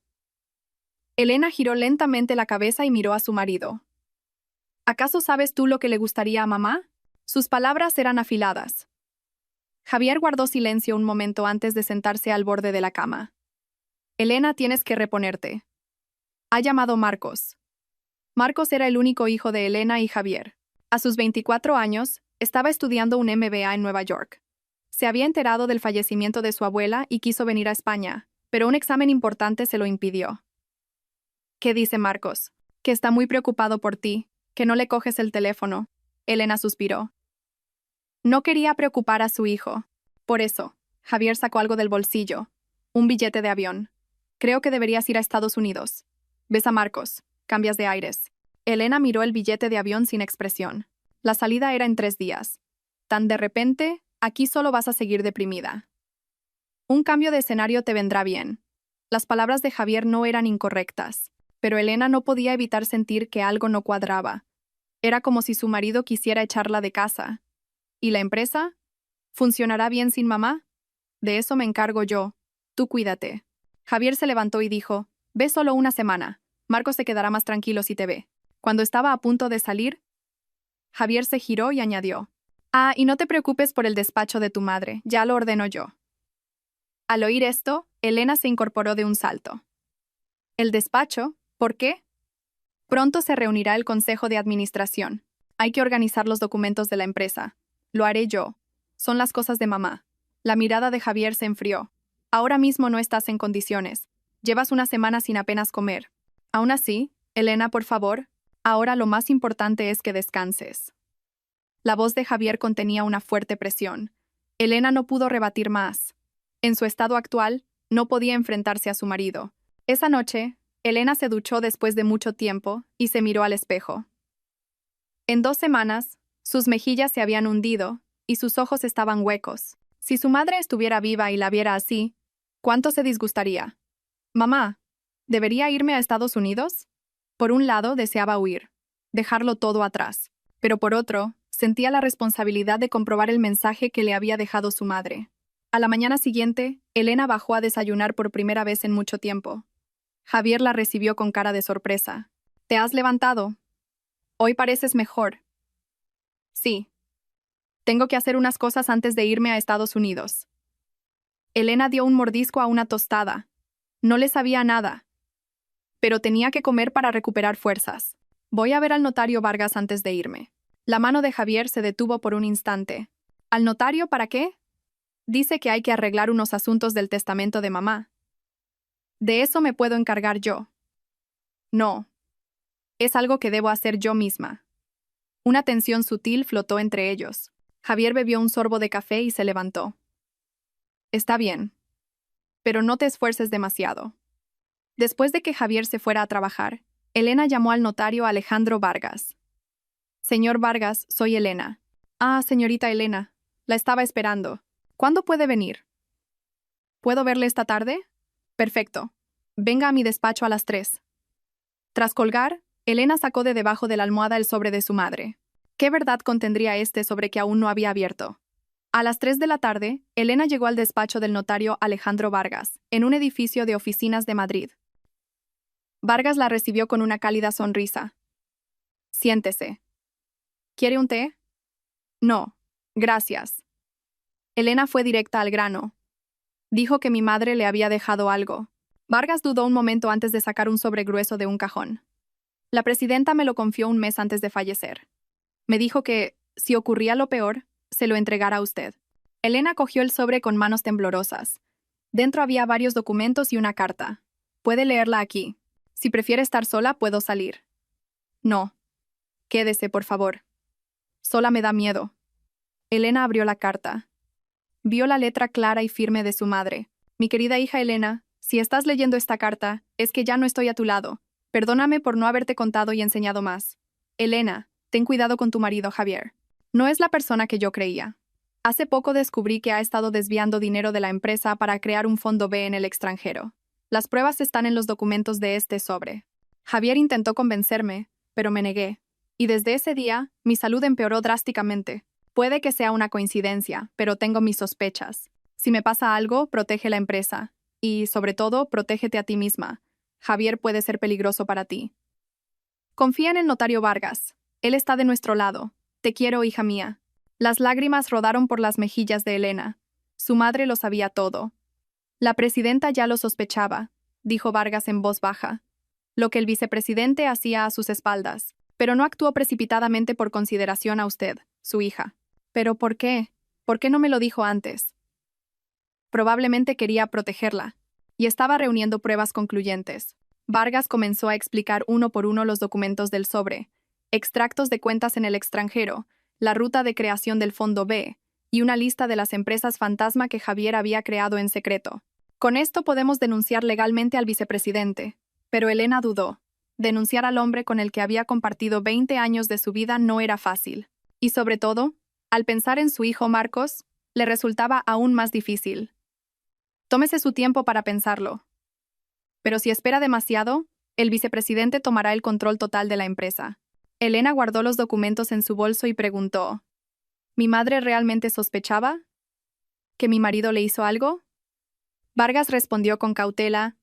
Elena giró lentamente la cabeza y miró a su marido. ¿Acaso sabes tú lo que le gustaría a mamá? Sus palabras eran afiladas. Javier guardó silencio un momento antes de sentarse al borde de la cama. Elena, tienes que reponerte. Ha llamado Marcos. Marcos era el único hijo de Elena y Javier. A sus 24 años, estaba estudiando un MBA en Nueva York. Se había enterado del fallecimiento de su abuela y quiso venir a España, pero un examen importante se lo impidió. ¿Qué dice Marcos? Que está muy preocupado por ti, que no le coges el teléfono. Elena suspiró. No quería preocupar a su hijo. Por eso, Javier sacó algo del bolsillo. Un billete de avión. Creo que deberías ir a Estados Unidos. Ves a Marcos. Cambias de aires. Elena miró el billete de avión sin expresión. La salida era en 3 días. Tan de repente, aquí solo vas a seguir deprimida. Un cambio de escenario te vendrá bien. Las palabras de Javier no eran incorrectas, pero Elena no podía evitar sentir que algo no cuadraba. Era como si su marido quisiera echarla de casa. ¿Y la empresa? ¿Funcionará bien sin mamá? De eso me encargo yo. Tú cuídate. Javier se levantó y dijo, ve solo una semana. Marcos se quedará más tranquilo si te ve. Cuando estaba a punto de salir, Javier se giró y añadió, y no te preocupes por el despacho de tu madre, ya lo ordeno yo. Al oír esto, Elena se incorporó de un salto. ¿El despacho? ¿Por qué? Pronto se reunirá el consejo de administración. Hay que organizar los documentos de la empresa. Lo haré yo. Son las cosas de mamá. La mirada de Javier se enfrió. Ahora mismo no estás en condiciones. Llevas una semana sin apenas comer. Aún así, Elena, por favor, ahora lo más importante es que descanses. La voz de Javier contenía una fuerte presión. Elena no pudo rebatir más. En su estado actual, no podía enfrentarse a su marido. Esa noche, Elena se duchó después de mucho tiempo y se miró al espejo. En 2 semanas, sus mejillas se habían hundido y sus ojos estaban huecos. Si su madre estuviera viva y la viera así, ¿cuánto se disgustaría? Mamá, ¿debería irme a Estados Unidos? Por un lado, deseaba huir, dejarlo todo atrás, pero por otro, sentía la responsabilidad de comprobar el mensaje que le había dejado su madre. A la mañana siguiente, Elena bajó a desayunar por primera vez en mucho tiempo. Javier la recibió con cara de sorpresa. ¿Te has levantado? Hoy pareces mejor. Sí. Tengo que hacer unas cosas antes de irme a Estados Unidos. Elena dio un mordisco a una tostada. No le sabía a nada, pero tenía que comer para recuperar fuerzas. Voy a ver al notario Vargas antes de irme. La mano de Javier se detuvo por un instante. ¿Al notario para qué? Dice que hay que arreglar unos asuntos del testamento de mamá. De eso me puedo encargar yo. No. Es algo que debo hacer yo misma. Una tensión sutil flotó entre ellos. Javier bebió un sorbo de café y se levantó. Está bien. Pero no te esfuerces demasiado. Después de que Javier se fuera a trabajar, Elena llamó al notario Alejandro Vargas. Señor Vargas, soy Elena. Ah, señorita Elena. La estaba esperando. ¿Cuándo puede venir? ¿Puedo verle esta tarde? Perfecto. Venga a mi despacho a las 3. Tras colgar, Elena sacó de debajo de la almohada el sobre de su madre. ¿Qué verdad contendría este sobre que aún no había abierto? A las 3 de la tarde, Elena llegó al despacho del notario Alejandro Vargas, en un edificio de oficinas de Madrid. Vargas la recibió con una cálida sonrisa. Siéntese. ¿Quiere un té? No, gracias. Elena fue directa al grano. Dijo que mi madre le había dejado algo. Vargas dudó un momento antes de sacar un sobre grueso de un cajón. La presidenta me lo confió un mes antes de fallecer. Me dijo que, si ocurría lo peor, se lo entregara a usted. Elena cogió el sobre con manos temblorosas. Dentro había varios documentos y una carta. Puede leerla aquí. Si prefiere estar sola, puedo salir. No. Quédese, por favor. Sola me da miedo. Elena abrió la carta. Vio la letra clara y firme de su madre. Mi querida hija Elena, si estás leyendo esta carta, es que ya no estoy a tu lado. Perdóname por no haberte contado y enseñado más. Elena, ten cuidado con tu marido Javier. No es la persona que yo creía. Hace poco descubrí que ha estado desviando dinero de la empresa para crear un fondo B en el extranjero. Las pruebas están en los documentos de este sobre. Javier intentó convencerme, pero me negué. Y desde ese día, mi salud empeoró drásticamente. Puede que sea una coincidencia, pero tengo mis sospechas. Si me pasa algo, protege la empresa. Y, sobre todo, protégete a ti misma. Javier puede ser peligroso para ti. Confía en el notario Vargas. Él está de nuestro lado. Te quiero, hija mía. Las lágrimas rodaron por las mejillas de Elena. Su madre lo sabía todo. La presidenta ya lo sospechaba, dijo Vargas en voz baja. Lo que el vicepresidente hacía a sus espaldas. Pero no actuó precipitadamente por consideración a usted, su hija. ¿Pero por qué? ¿Por qué no me lo dijo antes? Probablemente quería protegerla, y estaba reuniendo pruebas concluyentes. Vargas comenzó a explicar uno por uno los documentos del sobre, extractos de cuentas en el extranjero, la ruta de creación del Fondo B, y una lista de las empresas fantasma que Javier había creado en secreto. Con esto podemos denunciar legalmente al vicepresidente. Pero Elena dudó. Denunciar al hombre con el que había compartido 20 años de su vida no era fácil. Y sobre todo, al pensar en su hijo Marcos, le resultaba aún más difícil. Tómese su tiempo para pensarlo. Pero si espera demasiado, el vicepresidente tomará el control total de la empresa. Elena guardó los documentos en su bolso y preguntó: ¿Mi madre realmente sospechaba? ¿Que mi marido le hizo algo? Vargas respondió con cautela: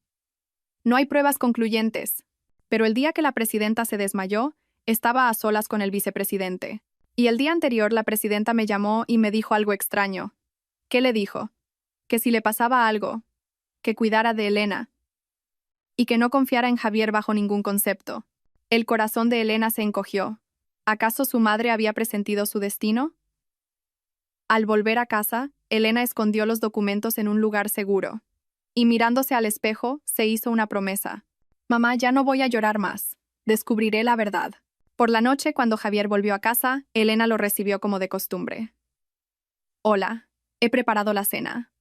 No hay pruebas concluyentes. Pero el día que la presidenta se desmayó, estaba a solas con el vicepresidente. Y el día anterior la presidenta me llamó y me dijo algo extraño. ¿Qué le dijo? Que si le pasaba algo, que cuidara de Elena. Y que no confiara en Javier bajo ningún concepto. El corazón de Elena se encogió. ¿Acaso su madre había presentido su destino? Al volver a casa, Elena escondió los documentos en un lugar seguro. Y mirándose al espejo, se hizo una promesa. Mamá, ya no voy a llorar más. Descubriré la verdad. Por la noche, cuando Javier volvió a casa, Elena lo recibió como de costumbre. Hola, he preparado la cena.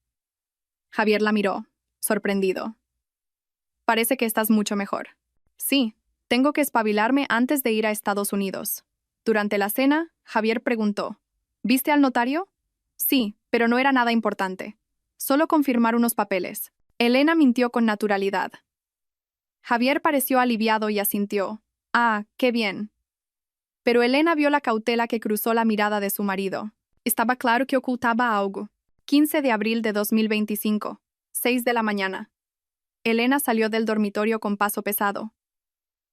Javier la miró, sorprendido. Parece que estás mucho mejor. Sí, tengo que espabilarme antes de ir a Estados Unidos. Durante la cena, Javier preguntó: ¿Viste al notario? Sí, pero no era nada importante. Solo confirmar unos papeles. Elena mintió con naturalidad. Javier pareció aliviado y asintió. Ah, qué bien. Pero Elena vio la cautela que cruzó la mirada de su marido. Estaba claro que ocultaba algo. 15 de abril de 2025, 6 de la mañana. Elena salió del dormitorio con paso pesado.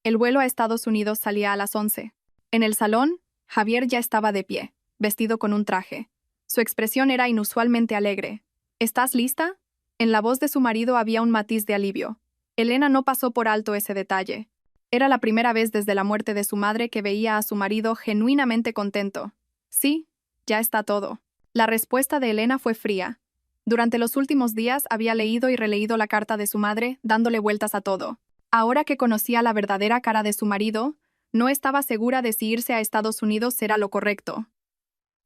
El vuelo a Estados Unidos salía a las 11. En el salón, Javier ya estaba de pie, vestido con un traje. Su expresión era inusualmente alegre. ¿Estás lista? En la voz de su marido había un matiz de alivio. Elena no pasó por alto ese detalle. Era la primera vez desde la muerte de su madre que veía a su marido genuinamente contento. Sí, ya está todo. La respuesta de Elena fue fría. Durante los últimos días había leído y releído la carta de su madre, dándole vueltas a todo. Ahora que conocía la verdadera cara de su marido, no estaba segura de si irse a Estados Unidos era lo correcto.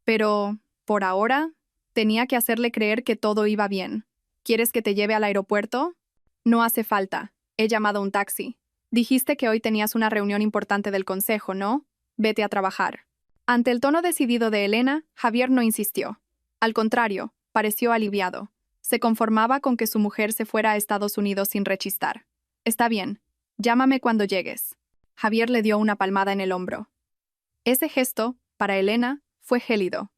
Pero, por ahora, tenía que hacerle creer que todo iba bien. ¿Quieres que te lleve al aeropuerto? No hace falta. He llamado a un taxi. Dijiste que hoy tenías una reunión importante del consejo, ¿no? Vete a trabajar. Ante el tono decidido de Elena, Javier no insistió. Al contrario, pareció aliviado. Se conformaba con que su mujer se fuera a Estados Unidos sin rechistar. Está bien. Llámame cuando llegues. Javier le dio una palmada en el hombro. Ese gesto, para Elena, fue gélido.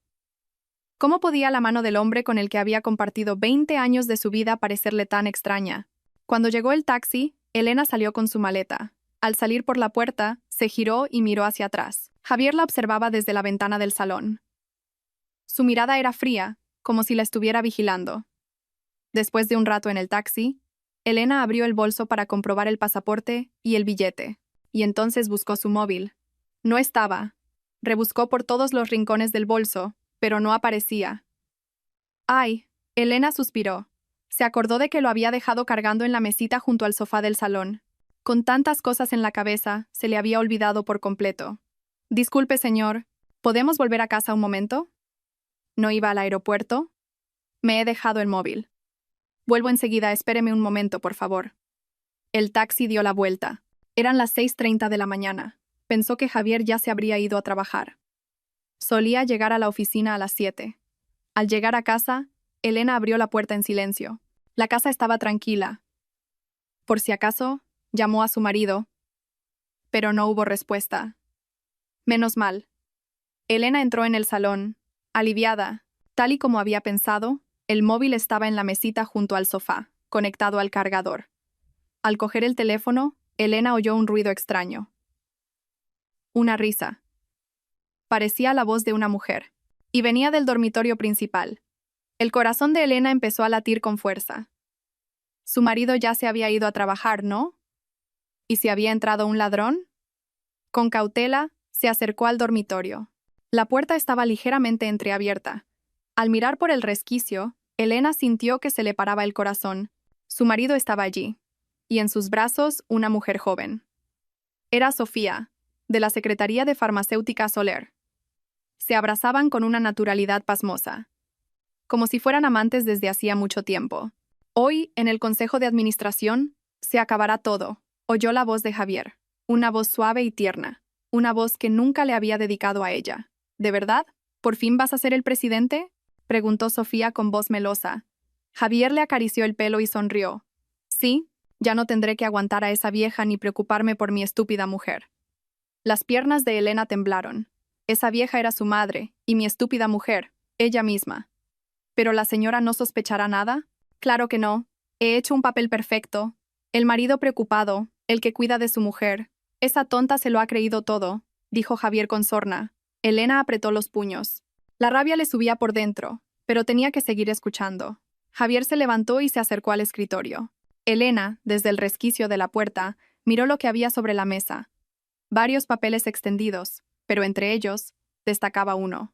¿Cómo podía la mano del hombre con el que había compartido 20 años de su vida parecerle tan extraña? Cuando llegó el taxi, Elena salió con su maleta. Al salir por la puerta, se giró y miró hacia atrás. Javier la observaba desde la ventana del salón. Su mirada era fría, como si la estuviera vigilando. Después de un rato en el taxi, Elena abrió el bolso para comprobar el pasaporte y el billete, y entonces buscó su móvil. No estaba. Rebuscó por todos los rincones del bolso, pero no aparecía. ¡Ay! Elena suspiró. Se acordó de que lo había dejado cargando en la mesita junto al sofá del salón. Con tantas cosas en la cabeza, se le había olvidado por completo. Disculpe, señor, ¿podemos volver a casa un momento? ¿No iba al aeropuerto? Me he dejado el móvil. Vuelvo enseguida, espéreme un momento, por favor. El taxi dio la vuelta. Eran las 6:30 de la mañana. Pensó que Javier ya se habría ido a trabajar. Solía llegar a la oficina a las 7. Al llegar a casa, Elena abrió la puerta en silencio. La casa estaba tranquila. Por si acaso, llamó a su marido, pero no hubo respuesta. Menos mal. Elena entró en el salón, aliviada. Tal y como había pensado, el móvil estaba en la mesita junto al sofá, conectado al cargador. Al coger el teléfono, Elena oyó un ruido extraño. Una risa. Parecía la voz de una mujer, y venía del dormitorio principal. El corazón de Elena empezó a latir con fuerza. Su marido ya se había ido a trabajar, ¿no? ¿Y si había entrado un ladrón? Con cautela, se acercó al dormitorio. La puerta estaba ligeramente entreabierta. Al mirar por el resquicio, Elena sintió que se le paraba el corazón. Su marido estaba allí, y en sus brazos una mujer joven. Era Sofía, de la Secretaría de Farmacéutica Soler. Se abrazaban con una naturalidad pasmosa, como si fueran amantes desde hacía mucho tiempo. Hoy, en el Consejo de Administración, se acabará todo, oyó la voz de Javier, una voz suave y tierna, una voz que nunca le había dedicado a ella. ¿De verdad? ¿Por fin vas a ser el presidente?, preguntó Sofía con voz melosa. Javier le acarició el pelo y sonrió. Sí, ya no tendré que aguantar a esa vieja ni preocuparme por mi estúpida mujer. Las piernas de Elena temblaron. Esa vieja era su madre, y mi estúpida mujer, ella misma. ¿Pero la señora no sospechará nada? Claro que no. He hecho un papel perfecto. El marido preocupado, el que cuida de su mujer. Esa tonta se lo ha creído todo, dijo Javier con sorna. Elena apretó los puños. La rabia le subía por dentro, pero tenía que seguir escuchando. Javier se levantó y se acercó al escritorio. Elena, desde el resquicio de la puerta, miró lo que había sobre la mesa. Varios papeles extendidos, pero entre ellos destacaba uno.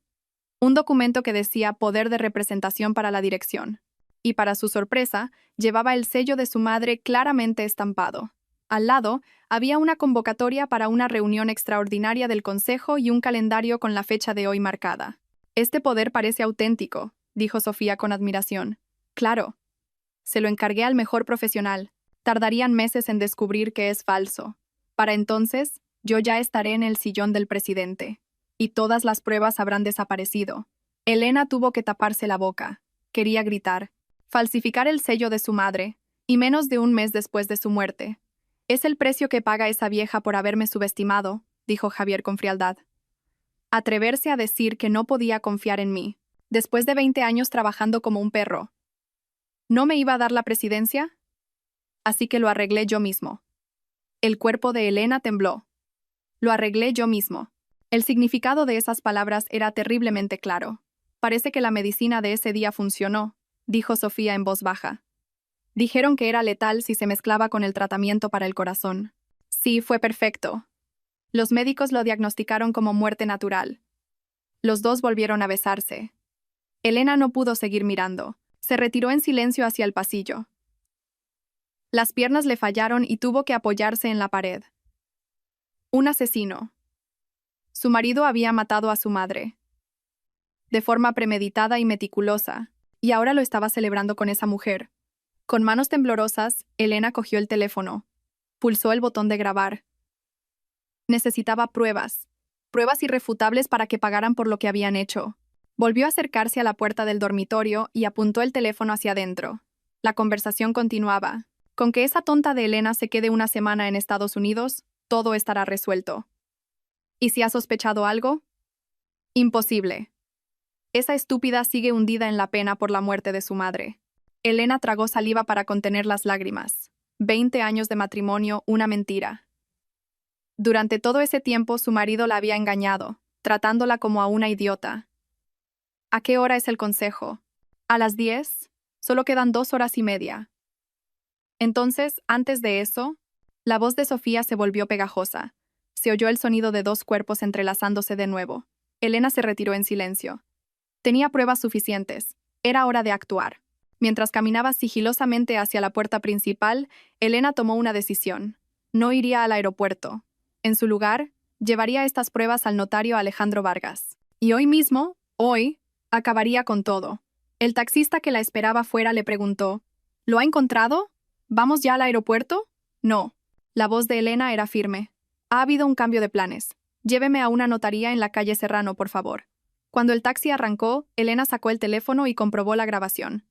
Un documento que decía Poder de Representación para la Dirección. Y para su sorpresa, llevaba el sello de su madre claramente estampado. Al lado, había una convocatoria para una reunión extraordinaria del Consejo y un calendario con la fecha de hoy marcada. Este poder parece auténtico, dijo Sofía con admiración. Claro. Se lo encargué al mejor profesional. Tardarían meses en descubrir que es falso. Para entonces, yo ya estaré en el sillón del presidente. Y todas las pruebas habrán desaparecido. Elena tuvo que taparse la boca. Quería gritar. Falsificar el sello de su madre, y menos de un mes después de su muerte. Es el precio que paga esa vieja por haberme subestimado, dijo Javier con frialdad. Atreverse a decir que no podía confiar en mí, después de 20 años trabajando como un perro. ¿No me iba a dar la presidencia? Así que lo arreglé yo mismo. El cuerpo de Elena tembló. Lo arreglé yo mismo. El significado de esas palabras era terriblemente claro. Parece que la medicina de ese día funcionó, dijo Sofía en voz baja. Dijeron que era letal si se mezclaba con el tratamiento para el corazón. Sí, fue perfecto. Los médicos lo diagnosticaron como muerte natural. Los dos volvieron a besarse. Elena no pudo seguir mirando. Se retiró en silencio hacia el pasillo. Las piernas le fallaron y tuvo que apoyarse en la pared. Un asesino. Su marido había matado a su madre. De forma premeditada y meticulosa, y ahora lo estaba celebrando con esa mujer. Con manos temblorosas, Elena cogió el teléfono. Pulsó el botón de grabar. Necesitaba pruebas irrefutables para que pagaran por lo que habían hecho. Volvió a acercarse a la puerta del dormitorio y apuntó el teléfono hacia adentro. La conversación continuaba. Con que esa tonta de Elena se quede una semana en Estados Unidos, todo estará resuelto. ¿Y si ha sospechado algo? Imposible. Esa estúpida sigue hundida en la pena por la muerte de su madre. Elena tragó saliva para contener las lágrimas. 20 años de matrimonio, una mentira. Durante todo ese tiempo su marido la había engañado, tratándola como a una idiota. ¿A qué hora es el consejo? ¿A las 10? Solo quedan 2 horas y media. Entonces, antes de eso, la voz de Sofía se volvió pegajosa. Se oyó el sonido de 2 cuerpos entrelazándose de nuevo. Elena se retiró en silencio. Tenía pruebas suficientes. Era hora de actuar. Mientras caminaba sigilosamente hacia la puerta principal, Elena tomó una decisión. No iría al aeropuerto. En su lugar, llevaría estas pruebas al notario Alejandro Vargas. Y hoy mismo, acabaría con todo. El taxista que la esperaba fuera le preguntó: ¿Lo ha encontrado? ¿Vamos ya al aeropuerto? No. La voz de Elena era firme. Ha habido un cambio de planes. Lléveme a una notaría en la calle Serrano, por favor. Cuando el taxi arrancó, Elena sacó el teléfono y comprobó la grabación.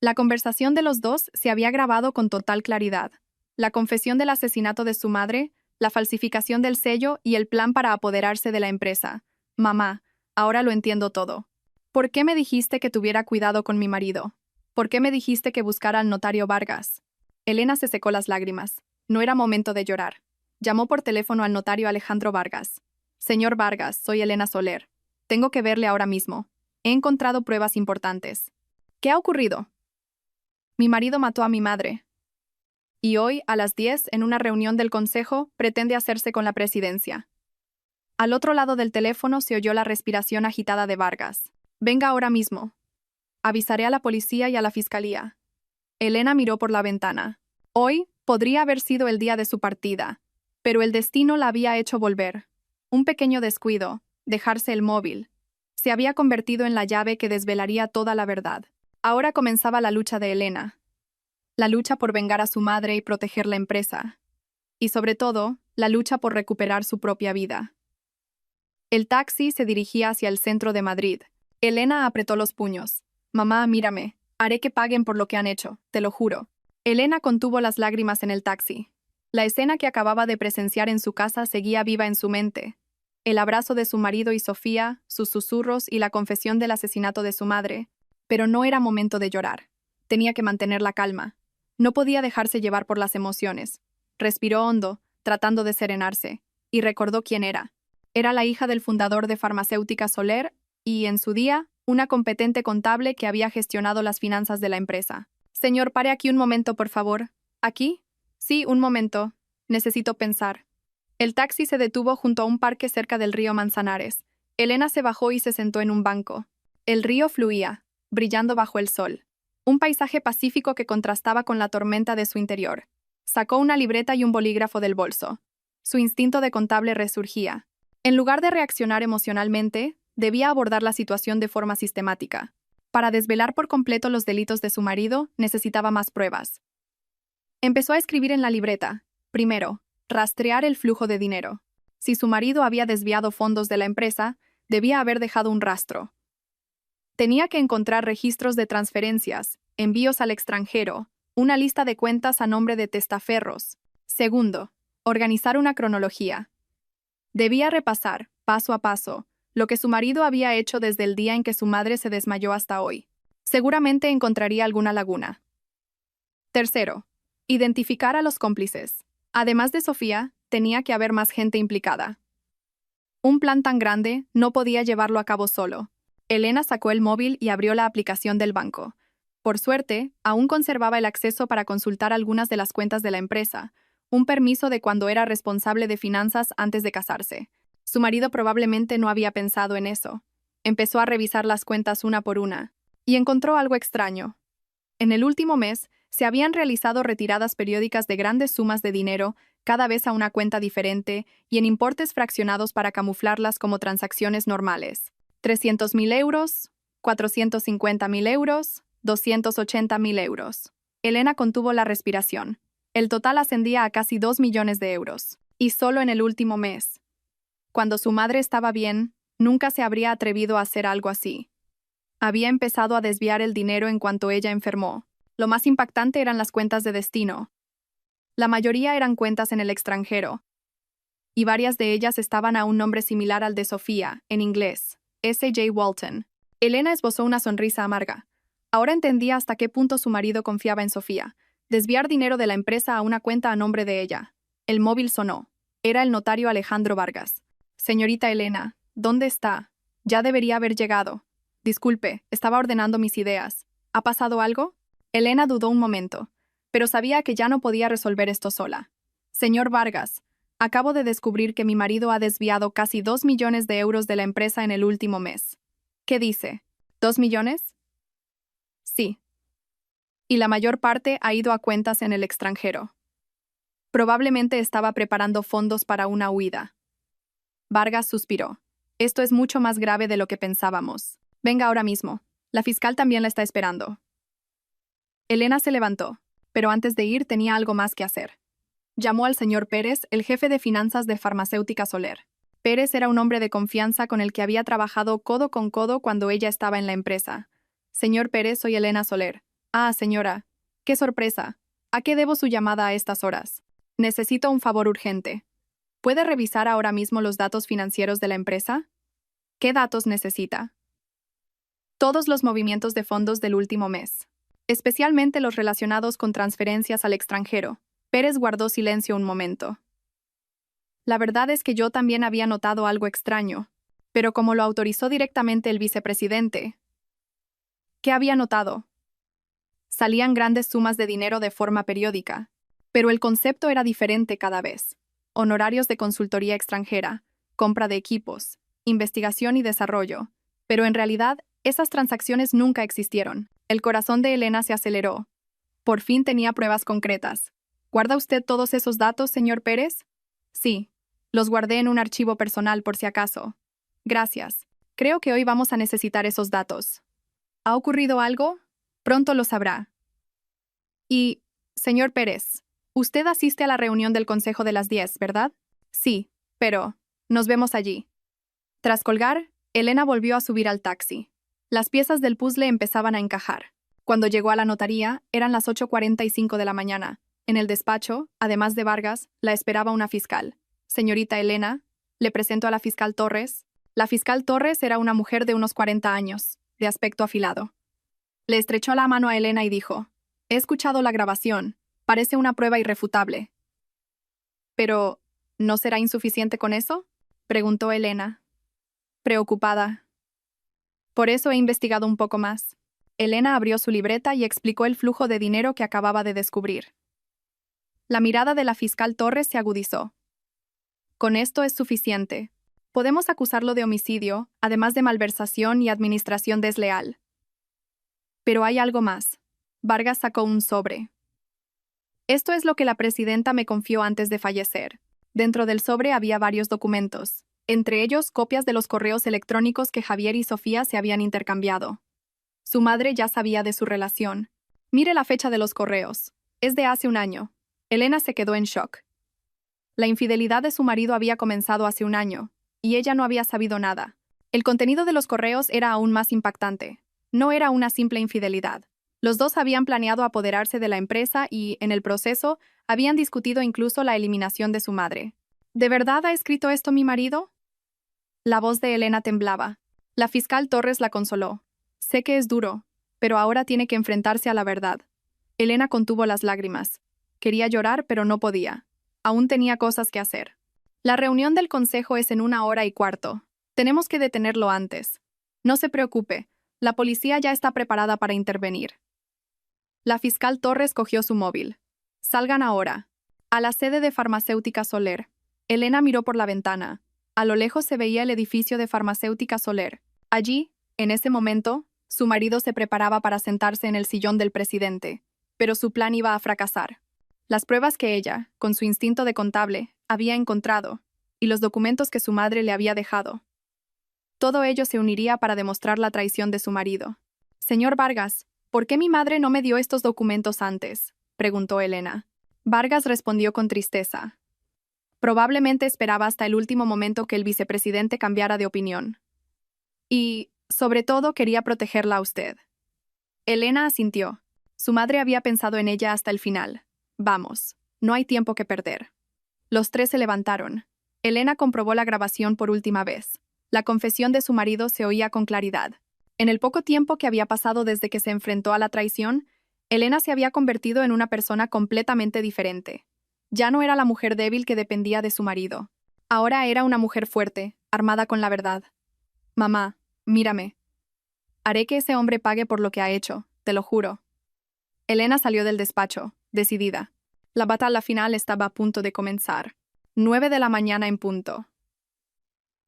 La conversación de los dos se había grabado con total claridad. La confesión del asesinato de su madre, la falsificación del sello y el plan para apoderarse de la empresa. Mamá, ahora lo entiendo todo. ¿Por qué me dijiste que tuviera cuidado con mi marido? ¿Por qué me dijiste que buscara al notario Vargas? Elena se secó las lágrimas. No era momento de llorar. Llamó por teléfono al notario Alejandro Vargas. Señor Vargas, soy Elena Soler. Tengo que verle ahora mismo. He encontrado pruebas importantes. ¿Qué ha ocurrido? Mi marido mató a mi madre. Y hoy, a las 10, en una reunión del consejo, pretende hacerse con la presidencia. Al otro lado del teléfono se oyó la respiración agitada de Vargas. Venga ahora mismo. Avisaré a la policía y a la fiscalía. Elena miró por la ventana. Hoy podría haber sido el día de su partida, pero el destino la había hecho volver. Un pequeño descuido, dejarse el móvil, se había convertido en la llave que desvelaría toda la verdad. Ahora comenzaba la lucha de Elena. La lucha por vengar a su madre y proteger la empresa. Y sobre todo, la lucha por recuperar su propia vida. El taxi se dirigía hacia el centro de Madrid. Elena apretó los puños. Mamá, mírame. Haré que paguen por lo que han hecho, te lo juro. Elena contuvo las lágrimas en el taxi. La escena que acababa de presenciar en su casa seguía viva en su mente. El abrazo de su marido y Sofía, sus susurros y la confesión del asesinato de su madre. Pero no era momento de llorar. Tenía que mantener la calma. No podía dejarse llevar por las emociones. Respiró hondo, tratando de serenarse, y recordó quién era. Era la hija del fundador de Farmacéutica Soler y, en su día, una competente contable que había gestionado las finanzas de la empresa. Señor, pare aquí un momento, por favor. ¿Aquí? Sí, un momento. Necesito pensar. El taxi se detuvo junto a un parque cerca del río Manzanares. Elena se bajó y se sentó en un banco. El río fluía, brillando bajo el sol. Un paisaje pacífico que contrastaba con la tormenta de su interior. Sacó una libreta y un bolígrafo del bolso. Su instinto de contable resurgía. En lugar de reaccionar emocionalmente, debía abordar la situación de forma sistemática. Para desvelar por completo los delitos de su marido, necesitaba más pruebas. Empezó a escribir en la libreta. Primero, rastrear el flujo de dinero. Si su marido había desviado fondos de la empresa, debía haber dejado un rastro. Tenía que encontrar registros de transferencias, envíos al extranjero, una lista de cuentas a nombre de testaferros. Segundo, organizar una cronología. Debía repasar, paso a paso, lo que su marido había hecho desde el día en que su madre se desmayó hasta hoy. Seguramente encontraría alguna laguna. Tercero, identificar a los cómplices. Además de Sofía, tenía que haber más gente implicada. Un plan tan grande no podía llevarlo a cabo solo. Elena sacó el móvil y abrió la aplicación del banco. Por suerte, aún conservaba el acceso para consultar algunas de las cuentas de la empresa, un permiso de cuando era responsable de finanzas antes de casarse. Su marido probablemente no había pensado en eso. Empezó a revisar las cuentas una por una, y encontró algo extraño. En el último mes, se habían realizado retiradas periódicas de grandes sumas de dinero, cada vez a una cuenta diferente, y en importes fraccionados para camuflarlas como transacciones normales. 300.000 euros, 450.000 euros, 280.000 euros. Elena contuvo la respiración. El total ascendía a casi 2 millones de euros. Y solo en el último mes. Cuando su madre estaba bien, nunca se habría atrevido a hacer algo así. Había empezado a desviar el dinero en cuanto ella enfermó. Lo más impactante eran las cuentas de destino. La mayoría eran cuentas en el extranjero. Y varias de ellas estaban a un nombre similar al de Sofía, en inglés, S.J. Walton. Elena esbozó una sonrisa amarga. Ahora entendía hasta qué punto su marido confiaba en Sofía. Desviar dinero de la empresa a una cuenta a nombre de ella. El móvil sonó. Era el notario Alejandro Vargas. Señorita Elena, ¿dónde está? Ya debería haber llegado. Disculpe, estaba ordenando mis ideas. ¿Ha pasado algo? Elena dudó un momento, pero sabía que ya no podía resolver esto sola. Señor Vargas, acabo de descubrir que mi marido ha desviado casi 2 millones de euros de la empresa en el último mes. ¿Qué dice? ¿2 millones? Sí. Y la mayor parte ha ido a cuentas en el extranjero. Probablemente estaba preparando fondos para una huida. Vargas suspiró. Esto es mucho más grave de lo que pensábamos. Venga ahora mismo. La fiscal también la está esperando. Elena se levantó, pero antes de ir tenía algo más que hacer. Llamó al señor Pérez, el jefe de finanzas de Farmacéutica Soler. Pérez era un hombre de confianza con el que había trabajado codo con codo cuando ella estaba en la empresa. Señor Pérez, soy Elena Soler. Ah, señora. ¡Qué sorpresa! ¿A qué debo su llamada a estas horas? Necesito un favor urgente. ¿Puede revisar ahora mismo los datos financieros de la empresa? ¿Qué datos necesita? Todos los movimientos de fondos del último mes, especialmente los relacionados con transferencias al extranjero. Pérez guardó silencio un momento. La verdad es que yo también había notado algo extraño, pero como lo autorizó directamente el vicepresidente. ¿Qué había notado? Salían grandes sumas de dinero de forma periódica, pero el concepto era diferente cada vez. Honorarios de consultoría extranjera, compra de equipos, investigación y desarrollo, pero en realidad esas transacciones nunca existieron. El corazón de Elena se aceleró. Por fin tenía pruebas concretas. ¿Guarda usted todos esos datos, señor Pérez? Sí. Los guardé en un archivo personal por si acaso. Gracias. Creo que hoy vamos a necesitar esos datos. ¿Ha ocurrido algo? Pronto lo sabrá. Y, señor Pérez, usted asiste a la reunión del Consejo de las 10, ¿verdad? Sí, pero nos vemos allí. Tras colgar, Elena volvió a subir al taxi. Las piezas del puzzle empezaban a encajar. Cuando llegó a la notaría, eran las 8:45 de la mañana. En el despacho, además de Vargas, la esperaba una fiscal. Señorita Elena, le presento a la fiscal Torres. La fiscal Torres era una mujer de unos 40 años, de aspecto afilado. Le estrechó la mano a Elena y dijo: he escuchado la grabación. Parece una prueba irrefutable. Pero, ¿no será insuficiente con eso? Preguntó Elena, preocupada. Por eso he investigado un poco más. Elena abrió su libreta y explicó el flujo de dinero que acababa de descubrir. La mirada de la fiscal Torres se agudizó. Con esto es suficiente. Podemos acusarlo de homicidio, además de malversación y administración desleal. Pero hay algo más. Vargas sacó un sobre. Esto es lo que la presidenta me confió antes de fallecer. Dentro del sobre había varios documentos, entre ellos copias de los correos electrónicos que Javier y Sofía se habían intercambiado. Su madre ya sabía de su relación. Mire la fecha de los correos. Es de hace un año. Elena se quedó en shock. La infidelidad de su marido había comenzado hace un año, y ella no había sabido nada. El contenido de los correos era aún más impactante. No era una simple infidelidad. Los dos habían planeado apoderarse de la empresa y, en el proceso, habían discutido incluso la eliminación de su madre. ¿De verdad ha escrito esto mi marido? La voz de Elena temblaba. La fiscal Torres la consoló. Sé que es duro, pero ahora tiene que enfrentarse a la verdad. Elena contuvo las lágrimas. Quería llorar, pero no podía. Aún tenía cosas que hacer. La reunión del consejo es en 1:15. Tenemos que detenerlo antes. No se preocupe, la policía ya está preparada para intervenir. La fiscal Torres cogió su móvil. Salgan ahora. A la sede de Farmacéutica Soler. Elena miró por la ventana. A lo lejos se veía el edificio de Farmacéutica Soler. Allí, en ese momento, su marido se preparaba para sentarse en el sillón del presidente, pero su plan iba a fracasar. Las pruebas que ella, con su instinto de contable, había encontrado, y los documentos que su madre le había dejado. Todo ello se uniría para demostrar la traición de su marido. Señor Vargas, ¿por qué mi madre no me dio estos documentos antes?, preguntó Elena. Vargas respondió con tristeza. Probablemente esperaba hasta el último momento que el vicepresidente cambiara de opinión. Y, sobre todo, quería protegerla a usted. Elena asintió. Su madre había pensado en ella hasta el final. Vamos, no hay tiempo que perder. Los tres se levantaron. Elena comprobó la grabación por última vez. La confesión de su marido se oía con claridad. En el poco tiempo que había pasado desde que se enfrentó a la traición, Elena se había convertido en una persona completamente diferente. Ya no era la mujer débil que dependía de su marido. Ahora era una mujer fuerte, armada con la verdad. Mamá, mírame. Haré que ese hombre pague por lo que ha hecho, te lo juro. Elena salió del despacho, decidida. La batalla final estaba a punto de comenzar. 9 de la mañana en punto.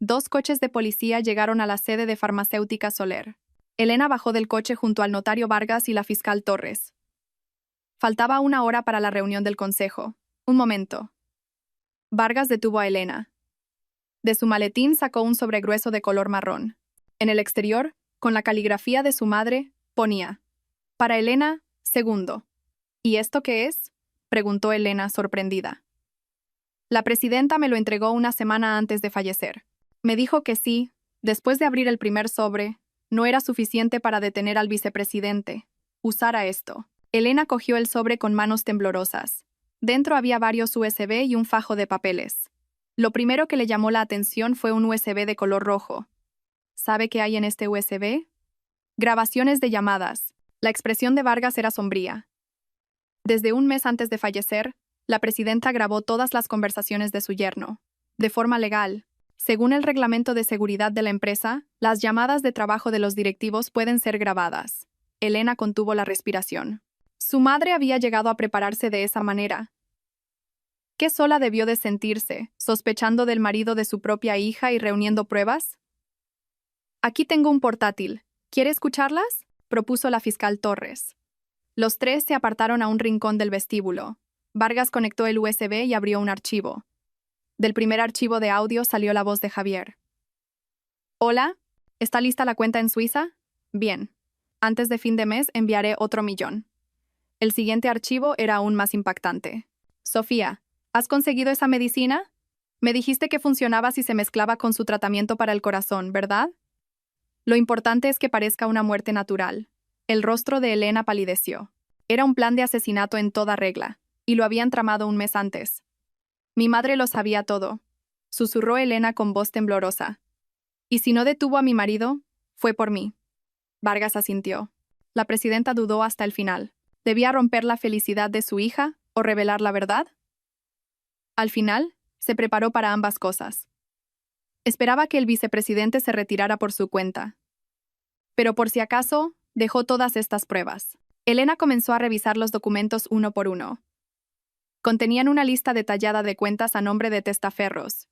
2 coches de policía llegaron a la sede de Farmacéutica Soler. Elena bajó del coche junto al notario Vargas y la fiscal Torres. Faltaba 1 hora para la reunión del consejo. Un momento. Vargas detuvo a Elena. De su maletín sacó un sobregrueso de color marrón. En el exterior, con la caligrafía de su madre, ponía: para Elena, segundo. ¿Y esto qué es?, preguntó Elena, sorprendida. La presidenta me lo entregó una semana antes de fallecer. Me dijo que sí, después de abrir el primer sobre, no era suficiente para detener al vicepresidente. Usara esto. Elena cogió el sobre con manos temblorosas. Dentro había varios USB y un fajo de papeles. Lo primero que le llamó la atención fue un USB de color rojo. ¿Sabe qué hay en este USB? Grabaciones de llamadas. La expresión de Vargas era sombría. Desde un mes antes de fallecer, la presidenta grabó todas las conversaciones de su yerno. De forma legal, según el reglamento de seguridad de la empresa, las llamadas de trabajo de los directivos pueden ser grabadas. Elena contuvo la respiración. Su madre había llegado a prepararse de esa manera. ¿Qué sola debió de sentirse, sospechando del marido de su propia hija y reuniendo pruebas? Aquí tengo un portátil. ¿Quiere escucharlas?, propuso la fiscal Torres. Los tres se apartaron a un rincón del vestíbulo. Vargas conectó el USB y abrió un archivo. Del primer archivo de audio salió la voz de Javier. Hola, ¿está lista la cuenta en Suiza? Bien. Antes de fin de mes enviaré otro 1.000.000. El siguiente archivo era aún más impactante. Sofía, ¿has conseguido esa medicina? Me dijiste que funcionaba si se mezclaba con su tratamiento para el corazón, ¿verdad? Lo importante es que parezca una muerte natural. El rostro de Elena palideció. Era un plan de asesinato en toda regla, y lo habían tramado un mes antes. Mi madre lo sabía todo, susurró Elena con voz temblorosa. Y si no detuvo a mi marido, fue por mí. Vargas asintió. La presidenta dudó hasta el final. ¿Debía romper la felicidad de su hija o revelar la verdad? Al final, se preparó para ambas cosas. Esperaba que el vicepresidente se retirara por su cuenta. Pero por si acaso, dejó todas estas pruebas. Elena comenzó a revisar los documentos uno por uno. Contenían una lista detallada de cuentas a nombre de testaferros.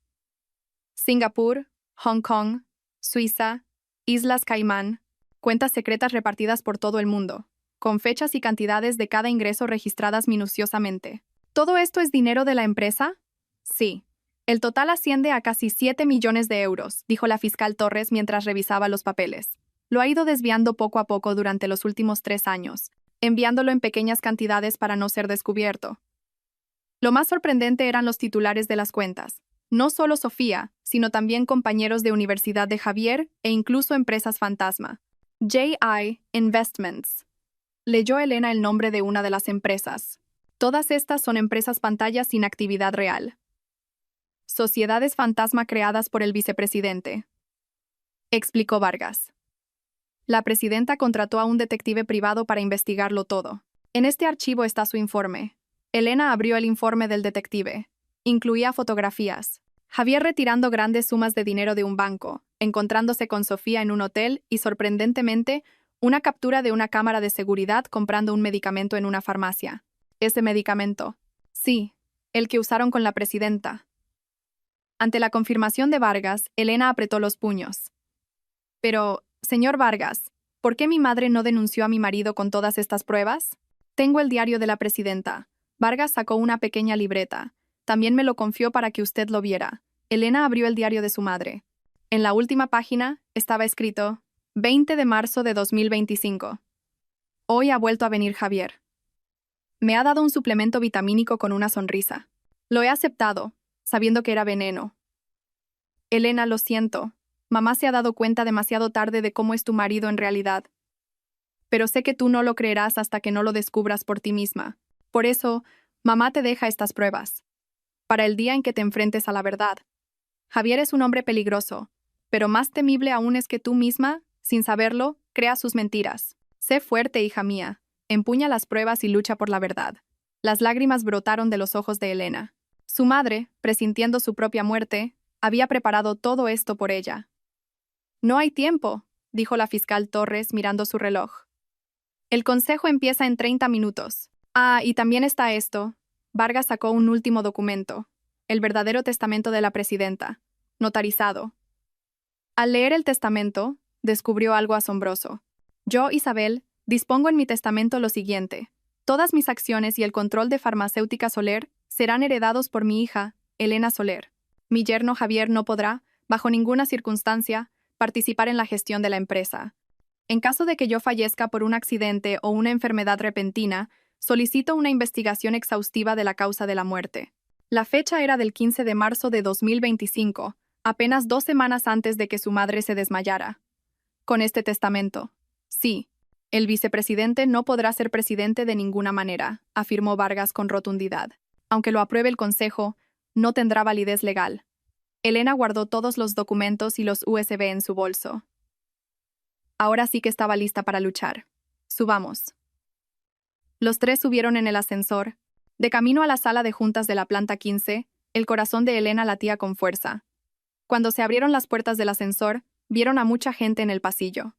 Singapur, Hong Kong, Suiza, Islas Caimán, cuentas secretas repartidas por todo el mundo, con fechas y cantidades de cada ingreso registradas minuciosamente. ¿Todo esto es dinero de la empresa? Sí. El total asciende a casi 7 millones de euros, dijo la fiscal Torres mientras revisaba los papeles. Lo ha ido desviando poco a poco durante los últimos 3 años, enviándolo en pequeñas cantidades para no ser descubierto. Lo más sorprendente eran los titulares de las cuentas. No solo Sofía, sino también compañeros de universidad de Javier e incluso empresas fantasma. J.I. Investments. Leyó Elena el nombre de una de las empresas. Todas estas son empresas pantalla sin actividad real. Sociedades fantasma creadas por el vicepresidente, explicó Vargas. La presidenta contrató a un detective privado para investigarlo todo. En este archivo está su informe. Elena abrió el informe del detective. Incluía fotografías. Javier retirando grandes sumas de dinero de un banco, encontrándose con Sofía en un hotel y, sorprendentemente, Una captura de una cámara de seguridad comprando un medicamento en una farmacia. ¿Ese medicamento? Sí, el que usaron con la presidenta. Ante la confirmación de Vargas, Elena apretó los puños. Pero, señor Vargas, ¿por qué mi madre no denunció a mi marido con todas estas pruebas? Tengo el diario de la presidenta. Vargas sacó una pequeña libreta. También me lo confió para que usted lo viera. Elena abrió el diario de su madre. En la última página estaba escrito 20 de marzo de 2025. Hoy ha vuelto a venir Javier. Me ha dado un suplemento vitamínico con una sonrisa. Lo he aceptado, sabiendo que era veneno. Elena, lo siento. Mamá se ha dado cuenta demasiado tarde de cómo es tu marido en realidad. Pero sé que tú no lo creerás hasta que no lo descubras por ti misma. Por eso, mamá te deja estas pruebas. Para el día en que te enfrentes a la verdad. Javier es un hombre peligroso, pero más temible aún es que tú misma, sin saberlo, creas sus mentiras. Sé fuerte, hija mía. Empuña las pruebas y lucha por la verdad. Las lágrimas brotaron de los ojos de Elena. Su madre, presintiendo su propia muerte, había preparado todo esto por ella. No hay tiempo, dijo la fiscal Torres mirando su reloj. El consejo empieza en 30 minutos. Ah, y también está esto. Vargas sacó un último documento. El verdadero testamento de la presidenta. Notarizado. Al leer el testamento, descubrió algo asombroso. Yo, Isabel, dispongo en mi testamento lo siguiente. Todas mis acciones y el control de Farmacéutica Soler serán heredados por mi hija, Elena Soler. Mi yerno Javier no podrá, bajo ninguna circunstancia, participar en la gestión de la empresa. En caso de que yo fallezca por un accidente o una enfermedad repentina, solicito una investigación exhaustiva de la causa de la muerte. La fecha era del 15 de marzo de 2025, apenas 2 semanas antes de que su madre se desmayara. Con este testamento. Sí, el vicepresidente no podrá ser presidente de ninguna manera, afirmó Vargas con rotundidad. Aunque lo apruebe el Consejo, no tendrá validez legal. Elena guardó todos los documentos y los USB en su bolso. Ahora sí que estaba lista para luchar. Subamos. Los tres subieron en el ascensor. De camino a la sala de juntas de la planta 15, el corazón de Elena latía con fuerza. Cuando se abrieron las puertas del ascensor, vieron a mucha gente en el pasillo.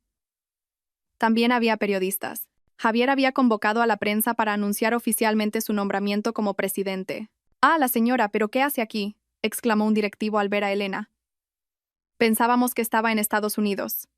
También había periodistas. Javier había convocado a la prensa para anunciar oficialmente su nombramiento como presidente. «Ah, la señora, ¿pero qué hace aquí?», exclamó un directivo al ver a Elena. «Pensábamos que estaba en Estados Unidos».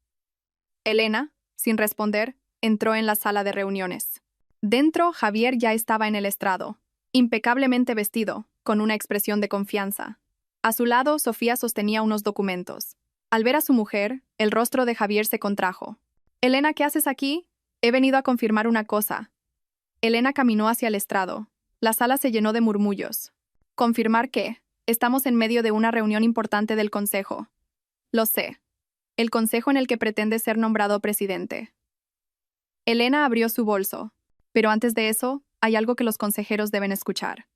Elena, sin responder, entró en la sala de reuniones. Dentro, Javier ya estaba en el estrado, impecablemente vestido, con una expresión de confianza. A su lado, Sofía sostenía unos documentos. Al ver a su mujer, el rostro de Javier se contrajo. «Elena, ¿qué haces aquí? He venido a confirmar una cosa». Elena caminó hacia el estrado. La sala se llenó de murmullos. «¿Confirmar qué? Estamos en medio de una reunión importante del Consejo». «Lo sé. El consejo en el que pretende ser nombrado presidente». Elena abrió su bolso. «Pero antes de eso, hay algo que los consejeros deben escuchar».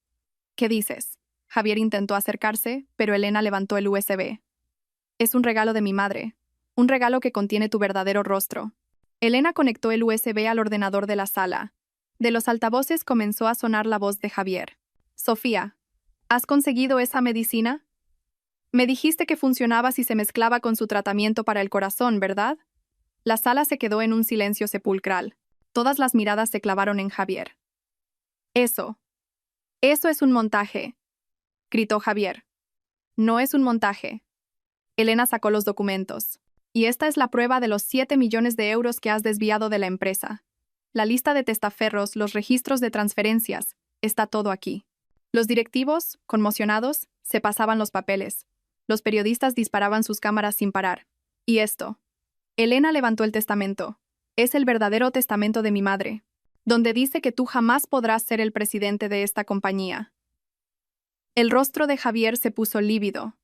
«¿Qué dices?». Javier intentó acercarse, pero Elena levantó el USB. «Es un regalo de mi madre. Un regalo que contiene tu verdadero rostro». Elena conectó el USB al ordenador de la sala. De los altavoces comenzó a sonar la voz de Javier. «Sofía, ¿has conseguido esa medicina? Me dijiste que funcionaba si se mezclaba con su tratamiento para el corazón, ¿verdad?». La sala se quedó en un silencio sepulcral. Todas las miradas se clavaron en Javier. Eso es un montaje», gritó Javier. «No es un montaje». Elena sacó los documentos. «Y esta es la prueba de los 7 millones de euros que has desviado de la empresa. La lista de testaferros, los registros de transferencias, está todo aquí». Los directivos, conmocionados, se pasaban los papeles. Los periodistas disparaban sus cámaras sin parar. «¿Y esto?». Elena levantó el testamento. «Es el verdadero testamento de mi madre, donde dice que tú jamás podrás ser el presidente de esta compañía». El rostro de Javier se puso lívido.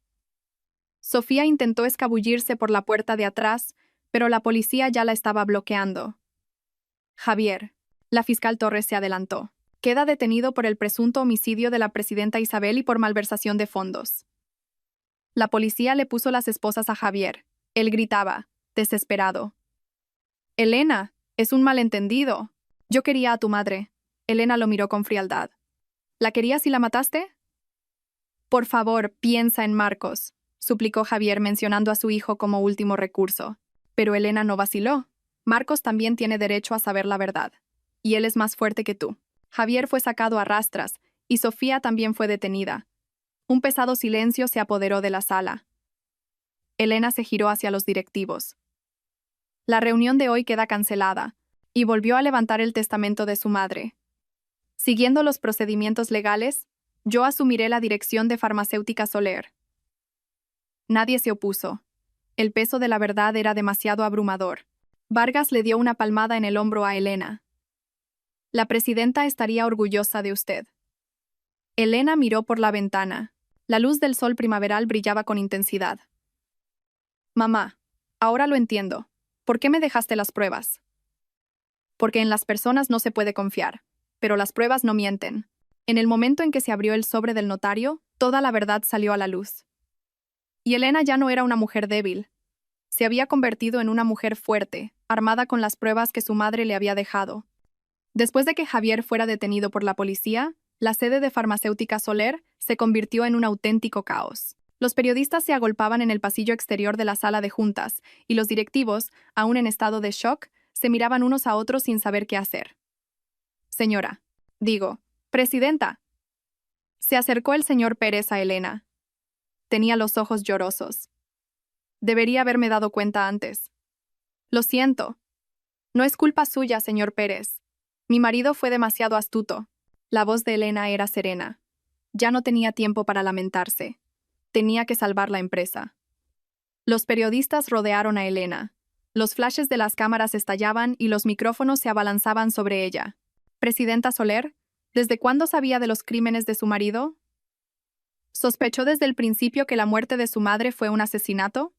Sofía intentó escabullirse por la puerta de atrás, pero la policía ya la estaba bloqueando. «Javier», la fiscal Torres se adelantó, «queda detenido por el presunto homicidio de la presidenta Isabel y por malversación de fondos». La policía le puso las esposas a Javier. Él gritaba, desesperado. «Elena, es un malentendido. Yo quería a tu madre». Elena lo miró con frialdad. «¿La querías y la mataste?». «Por favor, piensa en Marcos», suplicó Javier mencionando a su hijo como último recurso. Pero Elena no vaciló. Marcos también tiene derecho a saber la verdad. Y él es más fuerte que tú. Javier fue sacado a rastras, y Sofía también fue detenida. Un pesado silencio se apoderó de la sala. Elena se giró hacia los directivos. La reunión de hoy queda cancelada, y volvió a levantar el testamento de su madre. Siguiendo los procedimientos legales, yo asumiré la dirección de Farmacéutica Soler. Nadie se opuso. El peso de la verdad era demasiado abrumador. Vargas le dio una palmada en el hombro a Elena. La presidenta estaría orgullosa de usted. Elena miró por la ventana. La luz del sol primaveral brillaba con intensidad. Mamá, ahora lo entiendo. ¿Por qué me dejaste las pruebas? Porque en las personas no se puede confiar, pero las pruebas no mienten. En el momento en que se abrió el sobre del notario, toda la verdad salió a la luz. Y Elena ya no era una mujer débil. Se había convertido en una mujer fuerte, armada con las pruebas que su madre le había dejado. Después de que Javier fuera detenido por la policía, la sede de Farmacéutica Soler se convirtió en un auténtico caos. Los periodistas se agolpaban en el pasillo exterior de la sala de juntas, y los directivos, aún en estado de shock, se miraban unos a otros sin saber qué hacer. Señora, presidenta. Se acercó el señor Pérez a Elena. Tenía los ojos llorosos. Debería haberme dado cuenta antes. Lo siento. No es culpa suya, señor Pérez. Mi marido fue demasiado astuto. La voz de Elena era serena. Ya no tenía tiempo para lamentarse. Tenía que salvar la empresa. Los periodistas rodearon a Elena. Los flashes de las cámaras estallaban y los micrófonos se abalanzaban sobre ella. Presidenta Soler, ¿desde cuándo sabía de los crímenes de su marido? ¿Sospechó desde el principio que la muerte de su madre fue un asesinato?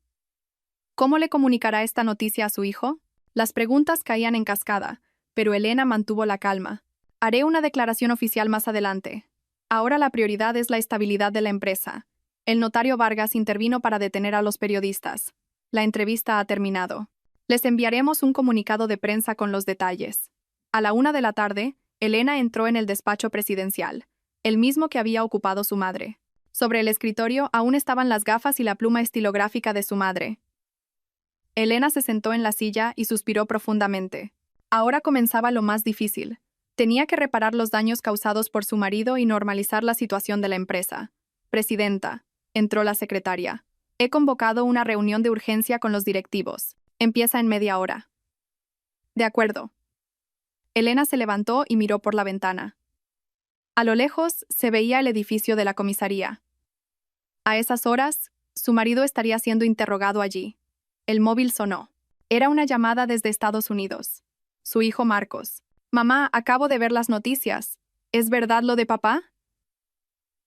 ¿Cómo le comunicará esta noticia a su hijo? Las preguntas caían en cascada, pero Elena mantuvo la calma. Haré una declaración oficial más adelante. Ahora la prioridad es la estabilidad de la empresa. El notario Vargas intervino para detener a los periodistas. La entrevista ha terminado. Les enviaremos un comunicado de prensa con los detalles. A la 1 de la tarde, Elena entró en el despacho presidencial, el mismo que había ocupado su madre. Sobre el escritorio aún estaban las gafas y la pluma estilográfica de su madre. Elena se sentó en la silla y suspiró profundamente. Ahora comenzaba lo más difícil. Tenía que reparar los daños causados por su marido y normalizar la situación de la empresa. Presidenta, entró la secretaria. He convocado una reunión de urgencia con los directivos. Empieza en media hora. De acuerdo. Elena se levantó y miró por la ventana. A lo lejos se veía el edificio de la comisaría. A esas horas, su marido estaría siendo interrogado allí. El móvil sonó. Era una llamada desde Estados Unidos. Su hijo Marcos. Mamá, acabo de ver las noticias. ¿Es verdad lo de papá?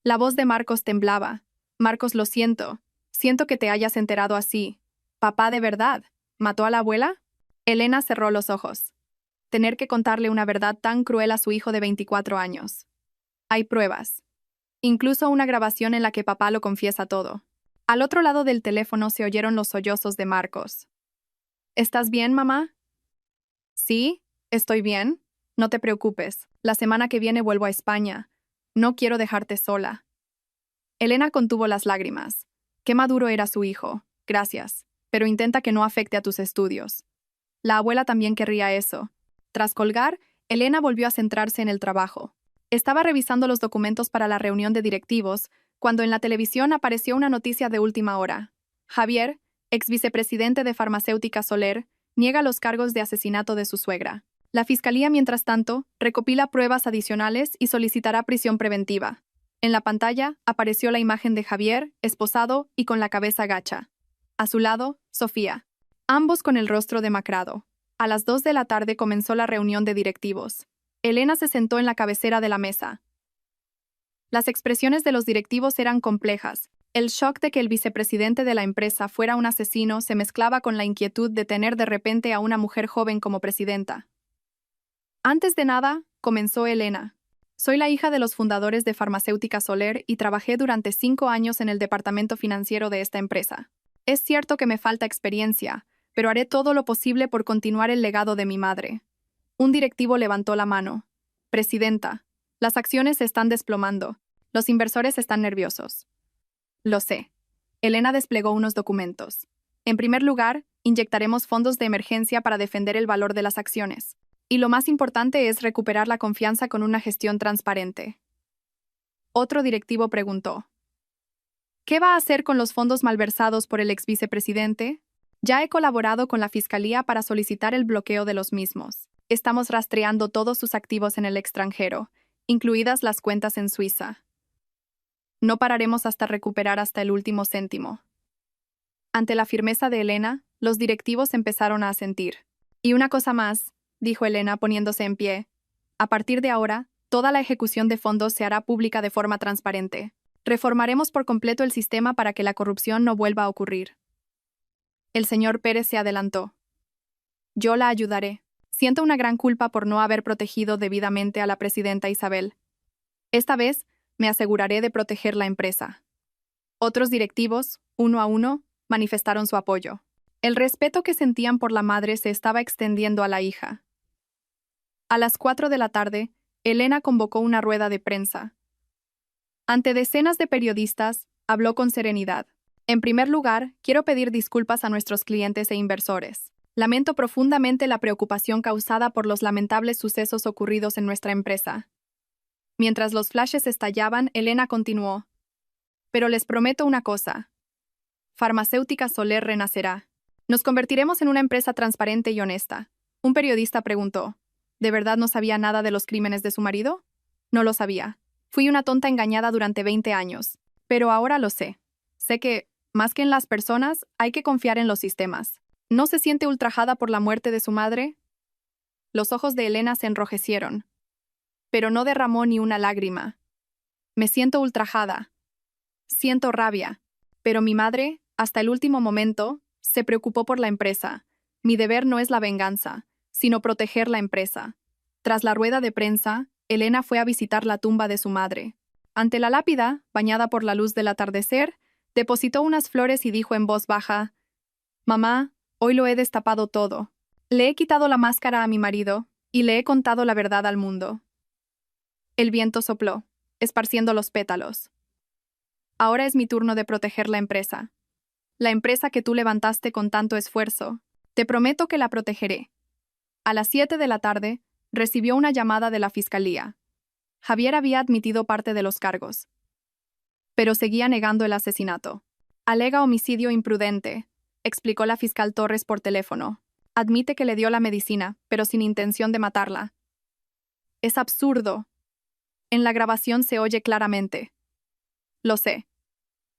La voz de Marcos temblaba. Marcos, lo siento. Siento que te hayas enterado así. ¿Papá de verdad mató a la abuela? Elena cerró los ojos. Tener que contarle una verdad tan cruel a su hijo de 24 años. Hay pruebas. Incluso una grabación en la que papá lo confiesa todo. Al otro lado del teléfono se oyeron los sollozos de Marcos. ¿Estás bien, mamá? Sí, estoy bien. No te preocupes. La semana que viene vuelvo a España. No quiero dejarte sola. Elena contuvo las lágrimas. Qué maduro era su hijo. Gracias. Pero intenta que no afecte a tus estudios. La abuela también querría eso. Tras colgar, Elena volvió a centrarse en el trabajo. Estaba revisando los documentos para la reunión de directivos, cuando en la televisión apareció una noticia de última hora. Javier, ex vicepresidente de Farmacéutica Soler, niega los cargos de asesinato de su suegra. La fiscalía, mientras tanto, recopila pruebas adicionales y solicitará prisión preventiva. En la pantalla apareció la imagen de Javier, esposado y con la cabeza gacha. A su lado, Sofía. Ambos con el rostro demacrado. A las 2 de la tarde comenzó la reunión de directivos. Elena se sentó en la cabecera de la mesa. Las expresiones de los directivos eran complejas. El shock de que el vicepresidente de la empresa fuera un asesino se mezclaba con la inquietud de tener de repente a una mujer joven como presidenta. Antes de nada, comenzó Elena. Soy la hija de los fundadores de Farmacéutica Soler y trabajé durante 5 años en el departamento financiero de esta empresa. Es cierto que me falta experiencia, pero haré todo lo posible por continuar el legado de mi madre. Un directivo levantó la mano. Presidenta, las acciones se están desplomando. Los inversores están nerviosos. Lo sé. Elena desplegó unos documentos. En primer lugar, inyectaremos fondos de emergencia para defender el valor de las acciones. Y lo más importante es recuperar la confianza con una gestión transparente. Otro directivo preguntó: ¿qué va a hacer con los fondos malversados por el exvicepresidente? Ya he colaborado con la Fiscalía para solicitar el bloqueo de los mismos. Estamos rastreando todos sus activos en el extranjero, incluidas las cuentas en Suiza. No pararemos hasta recuperar hasta el último céntimo. Ante la firmeza de Elena, los directivos empezaron a asentir. Y una cosa más, dijo Elena poniéndose en pie. A partir de ahora, toda la ejecución de fondos se hará pública de forma transparente. Reformaremos por completo el sistema para que la corrupción no vuelva a ocurrir. El señor Pérez se adelantó. Yo la ayudaré. Siento una gran culpa por no haber protegido debidamente a la presidenta Isabel. Esta vez, me aseguraré de proteger la empresa. Otros directivos, uno a uno, manifestaron su apoyo. El respeto que sentían por la madre se estaba extendiendo a la hija. A las 4 de la tarde, Elena convocó una rueda de prensa. Ante decenas de periodistas, habló con serenidad. En primer lugar, quiero pedir disculpas a nuestros clientes e inversores. Lamento profundamente la preocupación causada por los lamentables sucesos ocurridos en nuestra empresa. Mientras los flashes estallaban, Elena continuó. Pero les prometo una cosa. Farmacéutica Soler renacerá. Nos convertiremos en una empresa transparente y honesta. Un periodista preguntó: ¿de verdad no sabía nada de los crímenes de su marido? No lo sabía. Fui una tonta engañada durante 20 años. Pero ahora lo sé. Sé que, más que en las personas, hay que confiar en los sistemas. ¿No se siente ultrajada por la muerte de su madre? Los ojos de Elena se enrojecieron. Pero no derramó ni una lágrima. Me siento ultrajada. Siento rabia. Pero mi madre, hasta el último momento, se preocupó por la empresa. Mi deber no es la venganza, sino proteger la empresa. Tras la rueda de prensa, Elena fue a visitar la tumba de su madre. Ante la lápida, bañada por la luz del atardecer, depositó unas flores y dijo en voz baja: «Mamá, hoy lo he destapado todo. Le he quitado la máscara a mi marido y le he contado la verdad al mundo». El viento sopló, esparciendo los pétalos. Ahora es mi turno de proteger la empresa. La empresa que tú levantaste con tanto esfuerzo. Te prometo que la protegeré. A las 7 de la tarde, recibió una llamada de la Fiscalía. Javier había admitido parte de los cargos, pero seguía negando el asesinato. Alega homicidio imprudente, explicó la fiscal Torres por teléfono. Admite que le dio la medicina, pero sin intención de matarla. Es absurdo. En la grabación se oye claramente. Lo sé.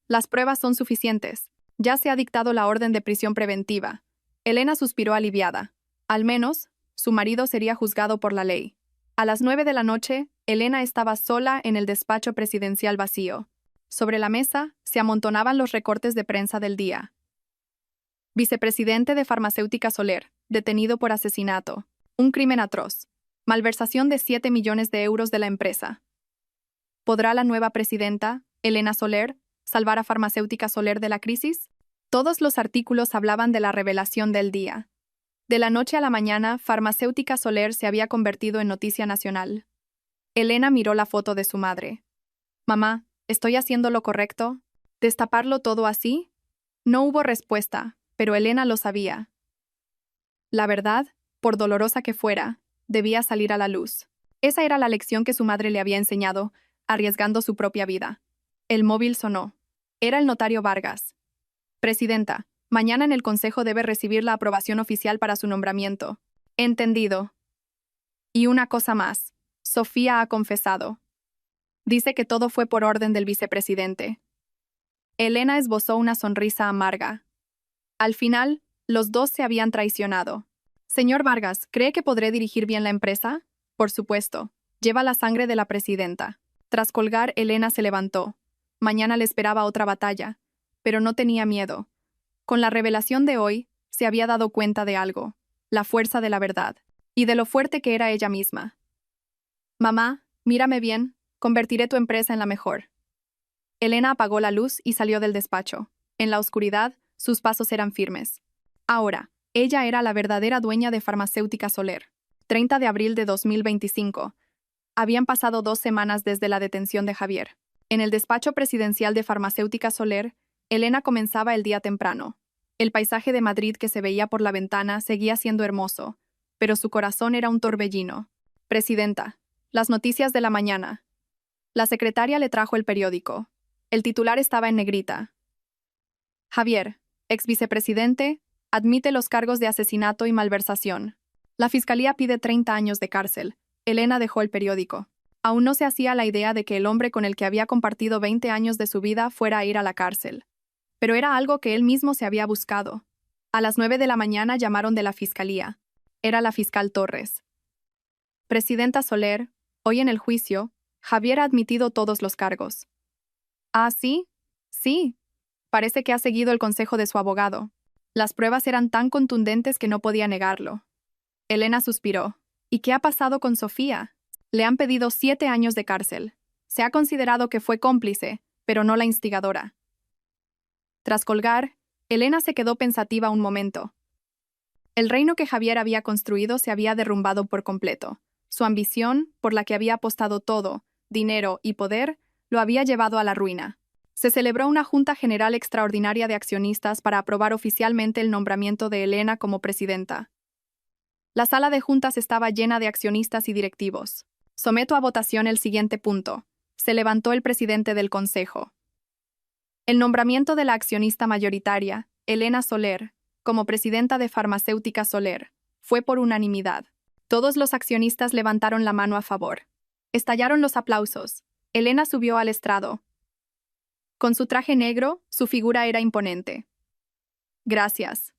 Las pruebas son suficientes. Ya se ha dictado la orden de prisión preventiva. Elena suspiró aliviada. Al menos, su marido sería juzgado por la ley. A las 9 de la noche, Elena estaba sola en el despacho presidencial vacío. Sobre la mesa se amontonaban los recortes de prensa del día. Vicepresidente de Farmacéutica Soler, detenido por asesinato. Un crimen atroz. Malversación de 7 millones de euros de la empresa. ¿Podrá la nueva presidenta, Elena Soler, salvar a Farmacéutica Soler de la crisis? Todos los artículos hablaban de la revelación del día. De la noche a la mañana, Farmacéutica Soler se había convertido en noticia nacional. Elena miró la foto de su madre. «Mamá, ¿estoy haciendo lo correcto? ¿Destaparlo todo así?» No hubo respuesta, pero Elena lo sabía. La verdad, por dolorosa que fuera, debía salir a la luz. Esa era la lección que su madre le había enseñado, arriesgando su propia vida. El móvil sonó. Era el notario Vargas. «Presidenta, mañana en el Consejo debe recibir la aprobación oficial para su nombramiento». «Entendido». Y una cosa más. Sofía ha confesado. Dice que todo fue por orden del vicepresidente. Elena esbozó una sonrisa amarga. Al final, los dos se habían traicionado. «Señor Vargas, ¿cree que podré dirigir bien la empresa?» «Por supuesto. Lleva la sangre de la presidenta». Tras colgar, Elena se levantó. Mañana le esperaba otra batalla, pero no tenía miedo. Con la revelación de hoy, se había dado cuenta de algo, la fuerza de la verdad, y de lo fuerte que era ella misma. «Mamá, mírame bien, convertiré tu empresa en la mejor». Elena apagó la luz y salió del despacho. En la oscuridad, sus pasos eran firmes. Ahora, ella era la verdadera dueña de Farmacéutica Soler. 30 de abril de 2025. Habían pasado 2 semanas desde la detención de Javier. En el despacho presidencial de Farmacéutica Soler, Elena comenzaba el día temprano. El paisaje de Madrid que se veía por la ventana seguía siendo hermoso, pero su corazón era un torbellino. Presidenta, las noticias de la mañana. La secretaria le trajo el periódico. El titular estaba en negrita. Javier, ex vicepresidente, admite los cargos de asesinato y malversación. La fiscalía pide 30 años de cárcel. Elena dejó el periódico. Aún no se hacía la idea de que el hombre con el que había compartido 20 años de su vida fuera a ir a la cárcel. Pero era algo que él mismo se había buscado. A las 9 de la mañana llamaron de la fiscalía. Era la fiscal Torres. Presidenta Soler, hoy en el juicio, Javier ha admitido todos los cargos. ¿Ah, sí? Sí. Parece que ha seguido el consejo de su abogado. Las pruebas eran tan contundentes que no podía negarlo. Elena suspiró. ¿Y qué ha pasado con Sofía? Le han pedido 7 años de cárcel. Se ha considerado que fue cómplice, pero no la instigadora. Tras colgar, Elena se quedó pensativa un momento. El reino que Javier había construido se había derrumbado por completo. Su ambición, por la que había apostado todo, dinero y poder, lo había llevado a la ruina. Se celebró una Junta General Extraordinaria de Accionistas para aprobar oficialmente el nombramiento de Elena como presidenta. La sala de juntas estaba llena de accionistas y directivos. Someto a votación el siguiente punto. Se levantó el presidente del consejo. El nombramiento de la accionista mayoritaria, Elena Soler, como presidenta de Farmacéutica Soler, fue por unanimidad. Todos los accionistas levantaron la mano a favor. Estallaron los aplausos. Elena subió al estrado. Con su traje negro, su figura era imponente. Gracias.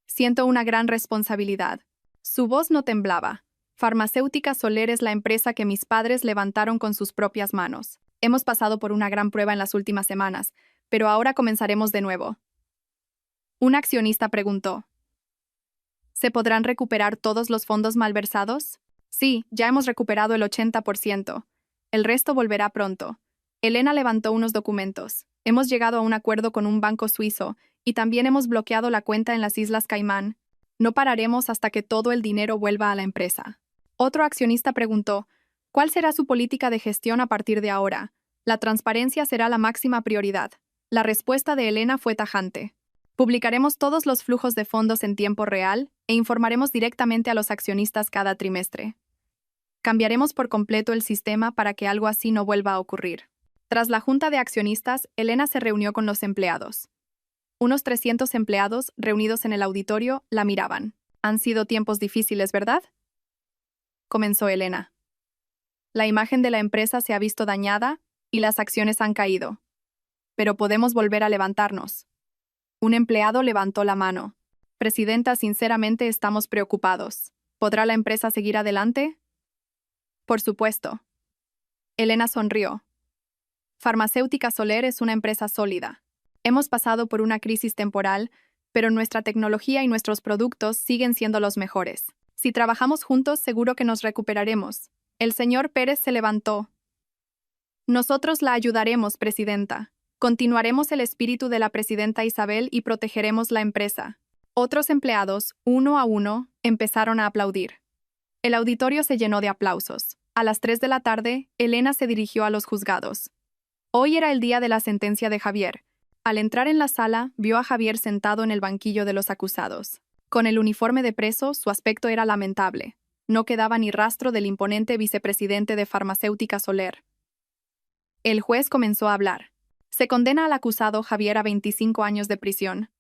Siento una gran responsabilidad. Su voz no temblaba. Farmacéutica Soler es la empresa que mis padres levantaron con sus propias manos. Hemos pasado por una gran prueba en las últimas semanas, pero ahora comenzaremos de nuevo. Un accionista preguntó. ¿Se podrán recuperar todos los fondos malversados? Sí, ya hemos recuperado el 80%. El resto volverá pronto. Elena levantó unos documentos. Hemos llegado a un acuerdo con un banco suizo y también hemos bloqueado la cuenta en las Islas Caimán. No pararemos hasta que todo el dinero vuelva a la empresa. Otro accionista preguntó, ¿cuál será su política de gestión a partir de ahora? La transparencia será la máxima prioridad. La respuesta de Elena fue tajante. Publicaremos todos los flujos de fondos en tiempo real e informaremos directamente a los accionistas cada trimestre. Cambiaremos por completo el sistema para que algo así no vuelva a ocurrir. Tras la junta de accionistas, Elena se reunió con los empleados. Unos 300 empleados, reunidos en el auditorio, la miraban. Han sido tiempos difíciles, ¿verdad? Comenzó Elena. La imagen de la empresa se ha visto dañada y las acciones han caído. Pero podemos volver a levantarnos. Un empleado levantó la mano. Presidenta, sinceramente estamos preocupados. ¿Podrá la empresa seguir adelante? Por supuesto. Elena sonrió. Farmacéutica Soler es una empresa sólida. Hemos pasado por una crisis temporal, pero nuestra tecnología y nuestros productos siguen siendo los mejores. Si trabajamos juntos, seguro que nos recuperaremos. El señor Pérez se levantó. Nosotros la ayudaremos, presidenta. Continuaremos el espíritu de la presidenta Isabel y protegeremos la empresa. Otros empleados, uno a uno, empezaron a aplaudir. El auditorio se llenó de aplausos. A las 3 de la tarde, Elena se dirigió a los juzgados. Hoy era el día de la sentencia de Javier. Al entrar en la sala, vio a Javier sentado en el banquillo de los acusados. Con el uniforme de preso, su aspecto era lamentable. No quedaba ni rastro del imponente vicepresidente de Farmacéutica Soler. El juez comenzó a hablar. Se condena al acusado Javier a 25 años de prisión.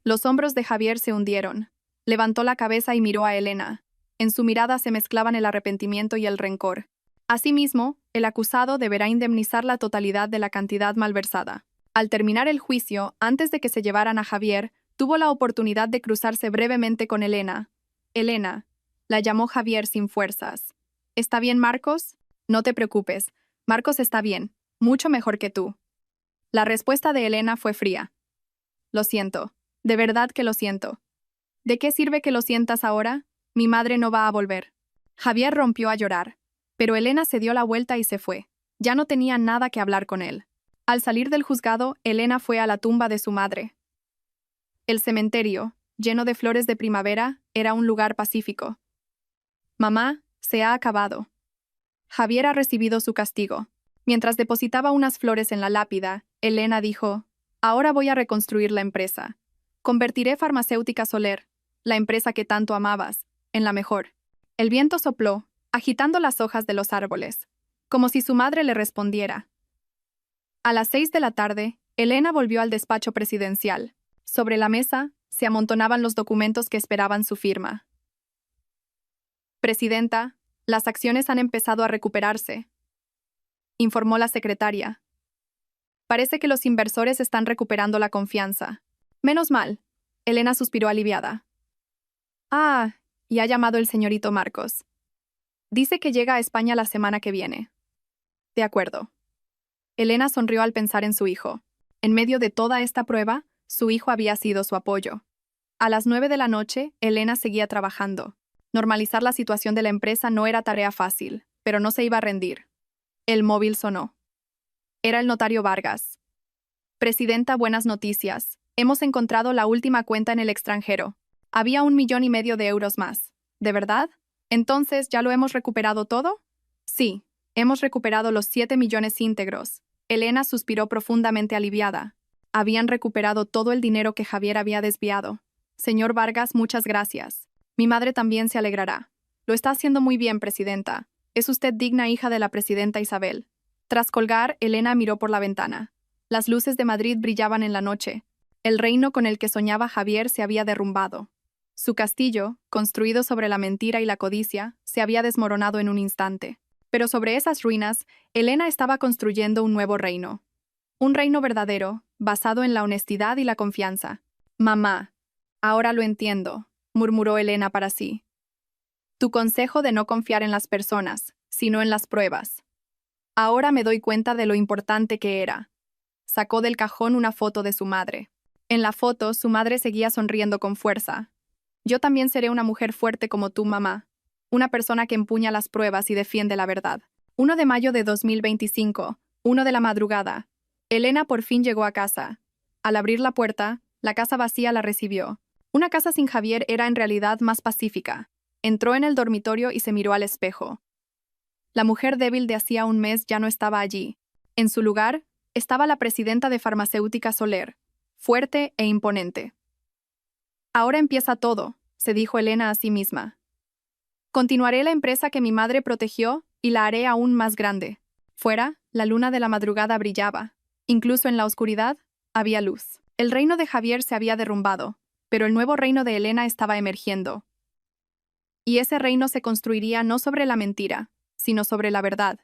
Los hombros de Javier se hundieron. Levantó la cabeza y miró a Elena. En su mirada se mezclaban el arrepentimiento y el rencor. Asimismo, el acusado deberá indemnizar la totalidad de la cantidad malversada. Al terminar el juicio, antes de que se llevaran a Javier, tuvo la oportunidad de cruzarse brevemente con Elena. Elena, la llamó Javier sin fuerzas. ¿Está bien, Marcos? No te preocupes. Marcos está bien, mucho mejor que tú. La respuesta de Elena fue fría. Lo siento, de verdad que lo siento. ¿De qué sirve que lo sientas ahora? Mi madre no va a volver. Javier rompió a llorar, pero Elena se dio la vuelta y se fue. Ya no tenía nada que hablar con él. Al salir del juzgado, Elena fue a la tumba de su madre. El cementerio, lleno de flores de primavera, era un lugar pacífico. Mamá, se ha acabado. Javier ha recibido su castigo. Mientras depositaba unas flores en la lápida, Elena dijo, ahora voy a reconstruir la empresa. Convertiré Farmacéutica Soler, la empresa que tanto amabas, en la mejor. El viento sopló, agitando las hojas de los árboles, como si su madre le respondiera. A las 6 de la tarde, Elena volvió al despacho presidencial. Sobre la mesa, se amontonaban los documentos que esperaban su firma. Presidenta, las acciones han empezado a recuperarse, informó la secretaria. Parece que los inversores están recuperando la confianza. Menos mal. Elena suspiró aliviada. Ah, y ha llamado el señorito Marcos. Dice que llega a España la semana que viene. De acuerdo. Elena sonrió al pensar en su hijo. En medio de toda esta prueba, su hijo había sido su apoyo. A las 9 de la noche, Elena seguía trabajando. Normalizar la situación de la empresa no era tarea fácil, pero no se iba a rendir. El móvil sonó. Era el notario Vargas. Presidenta, buenas noticias. Hemos encontrado la última cuenta en el extranjero. Había 1,5 millones de euros más. ¿De verdad? Entonces, ¿ya lo hemos recuperado todo? Sí, hemos recuperado los 7 millones íntegros. Elena suspiró profundamente aliviada. Habían recuperado todo el dinero que Javier había desviado. Señor Vargas, muchas gracias. Mi madre también se alegrará. Lo está haciendo muy bien, presidenta. Es usted digna hija de la presidenta Isabel. Tras colgar, Elena miró por la ventana. Las luces de Madrid brillaban en la noche. El reino con el que soñaba Javier se había derrumbado. Su castillo, construido sobre la mentira y la codicia, se había desmoronado en un instante. Pero sobre esas ruinas, Elena estaba construyendo un nuevo reino. Un reino verdadero, basado en la honestidad y la confianza. Mamá, ahora lo entiendo, murmuró Elena para sí. Tu consejo de no confiar en las personas, sino en las pruebas. Ahora me doy cuenta de lo importante que era. Sacó del cajón una foto de su madre. En la foto, su madre seguía sonriendo con fuerza. Yo también seré una mujer fuerte como tú, mamá. Una persona que empuña las pruebas y defiende la verdad. 1 de mayo de 2025, 1 de la madrugada. Elena por fin llegó a casa. Al abrir la puerta, la casa vacía la recibió. Una casa sin Javier era en realidad más pacífica. Entró en el dormitorio y se miró al espejo. La mujer débil de hacía un mes ya no estaba allí. En su lugar, estaba la presidenta de Farmacéutica Soler, fuerte e imponente. Ahora empieza todo, se dijo Elena a sí misma. Continuaré la empresa que mi madre protegió y la haré aún más grande. Fuera, la luna de la madrugada brillaba. Incluso en la oscuridad, había luz. El reino de Javier se había derrumbado, pero el nuevo reino de Elena estaba emergiendo. Y ese reino se construiría no sobre la mentira, sino sobre la verdad.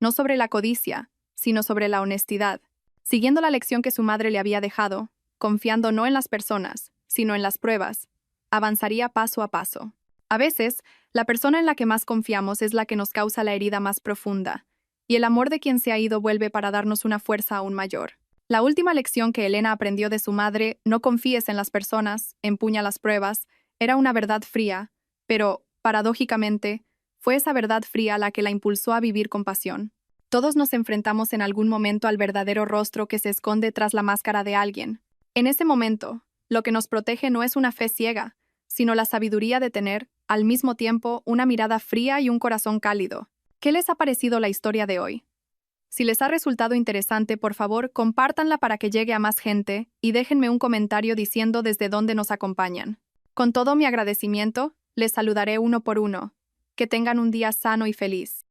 No sobre la codicia, sino sobre la honestidad. Siguiendo la lección que su madre le había dejado, confiando no en las personas, sino en las pruebas, avanzaría paso a paso. A veces, la persona en la que más confiamos es la que nos causa la herida más profunda, y el amor de quien se ha ido vuelve para darnos una fuerza aún mayor. La última lección que Elena aprendió de su madre, no confíes en las personas, empuña las pruebas, era una verdad fría, pero, paradójicamente, fue esa verdad fría la que la impulsó a vivir con pasión. Todos nos enfrentamos en algún momento al verdadero rostro que se esconde tras la máscara de alguien. En ese momento, lo que nos protege no es una fe ciega, sino la sabiduría de tener, al mismo tiempo, una mirada fría y un corazón cálido. ¿Qué les ha parecido la historia de hoy? Si les ha resultado interesante, por favor, compártanla para que llegue a más gente y déjenme un comentario diciendo desde dónde nos acompañan. Con todo mi agradecimiento, les saludaré uno por uno. Que tengan un día sano y feliz.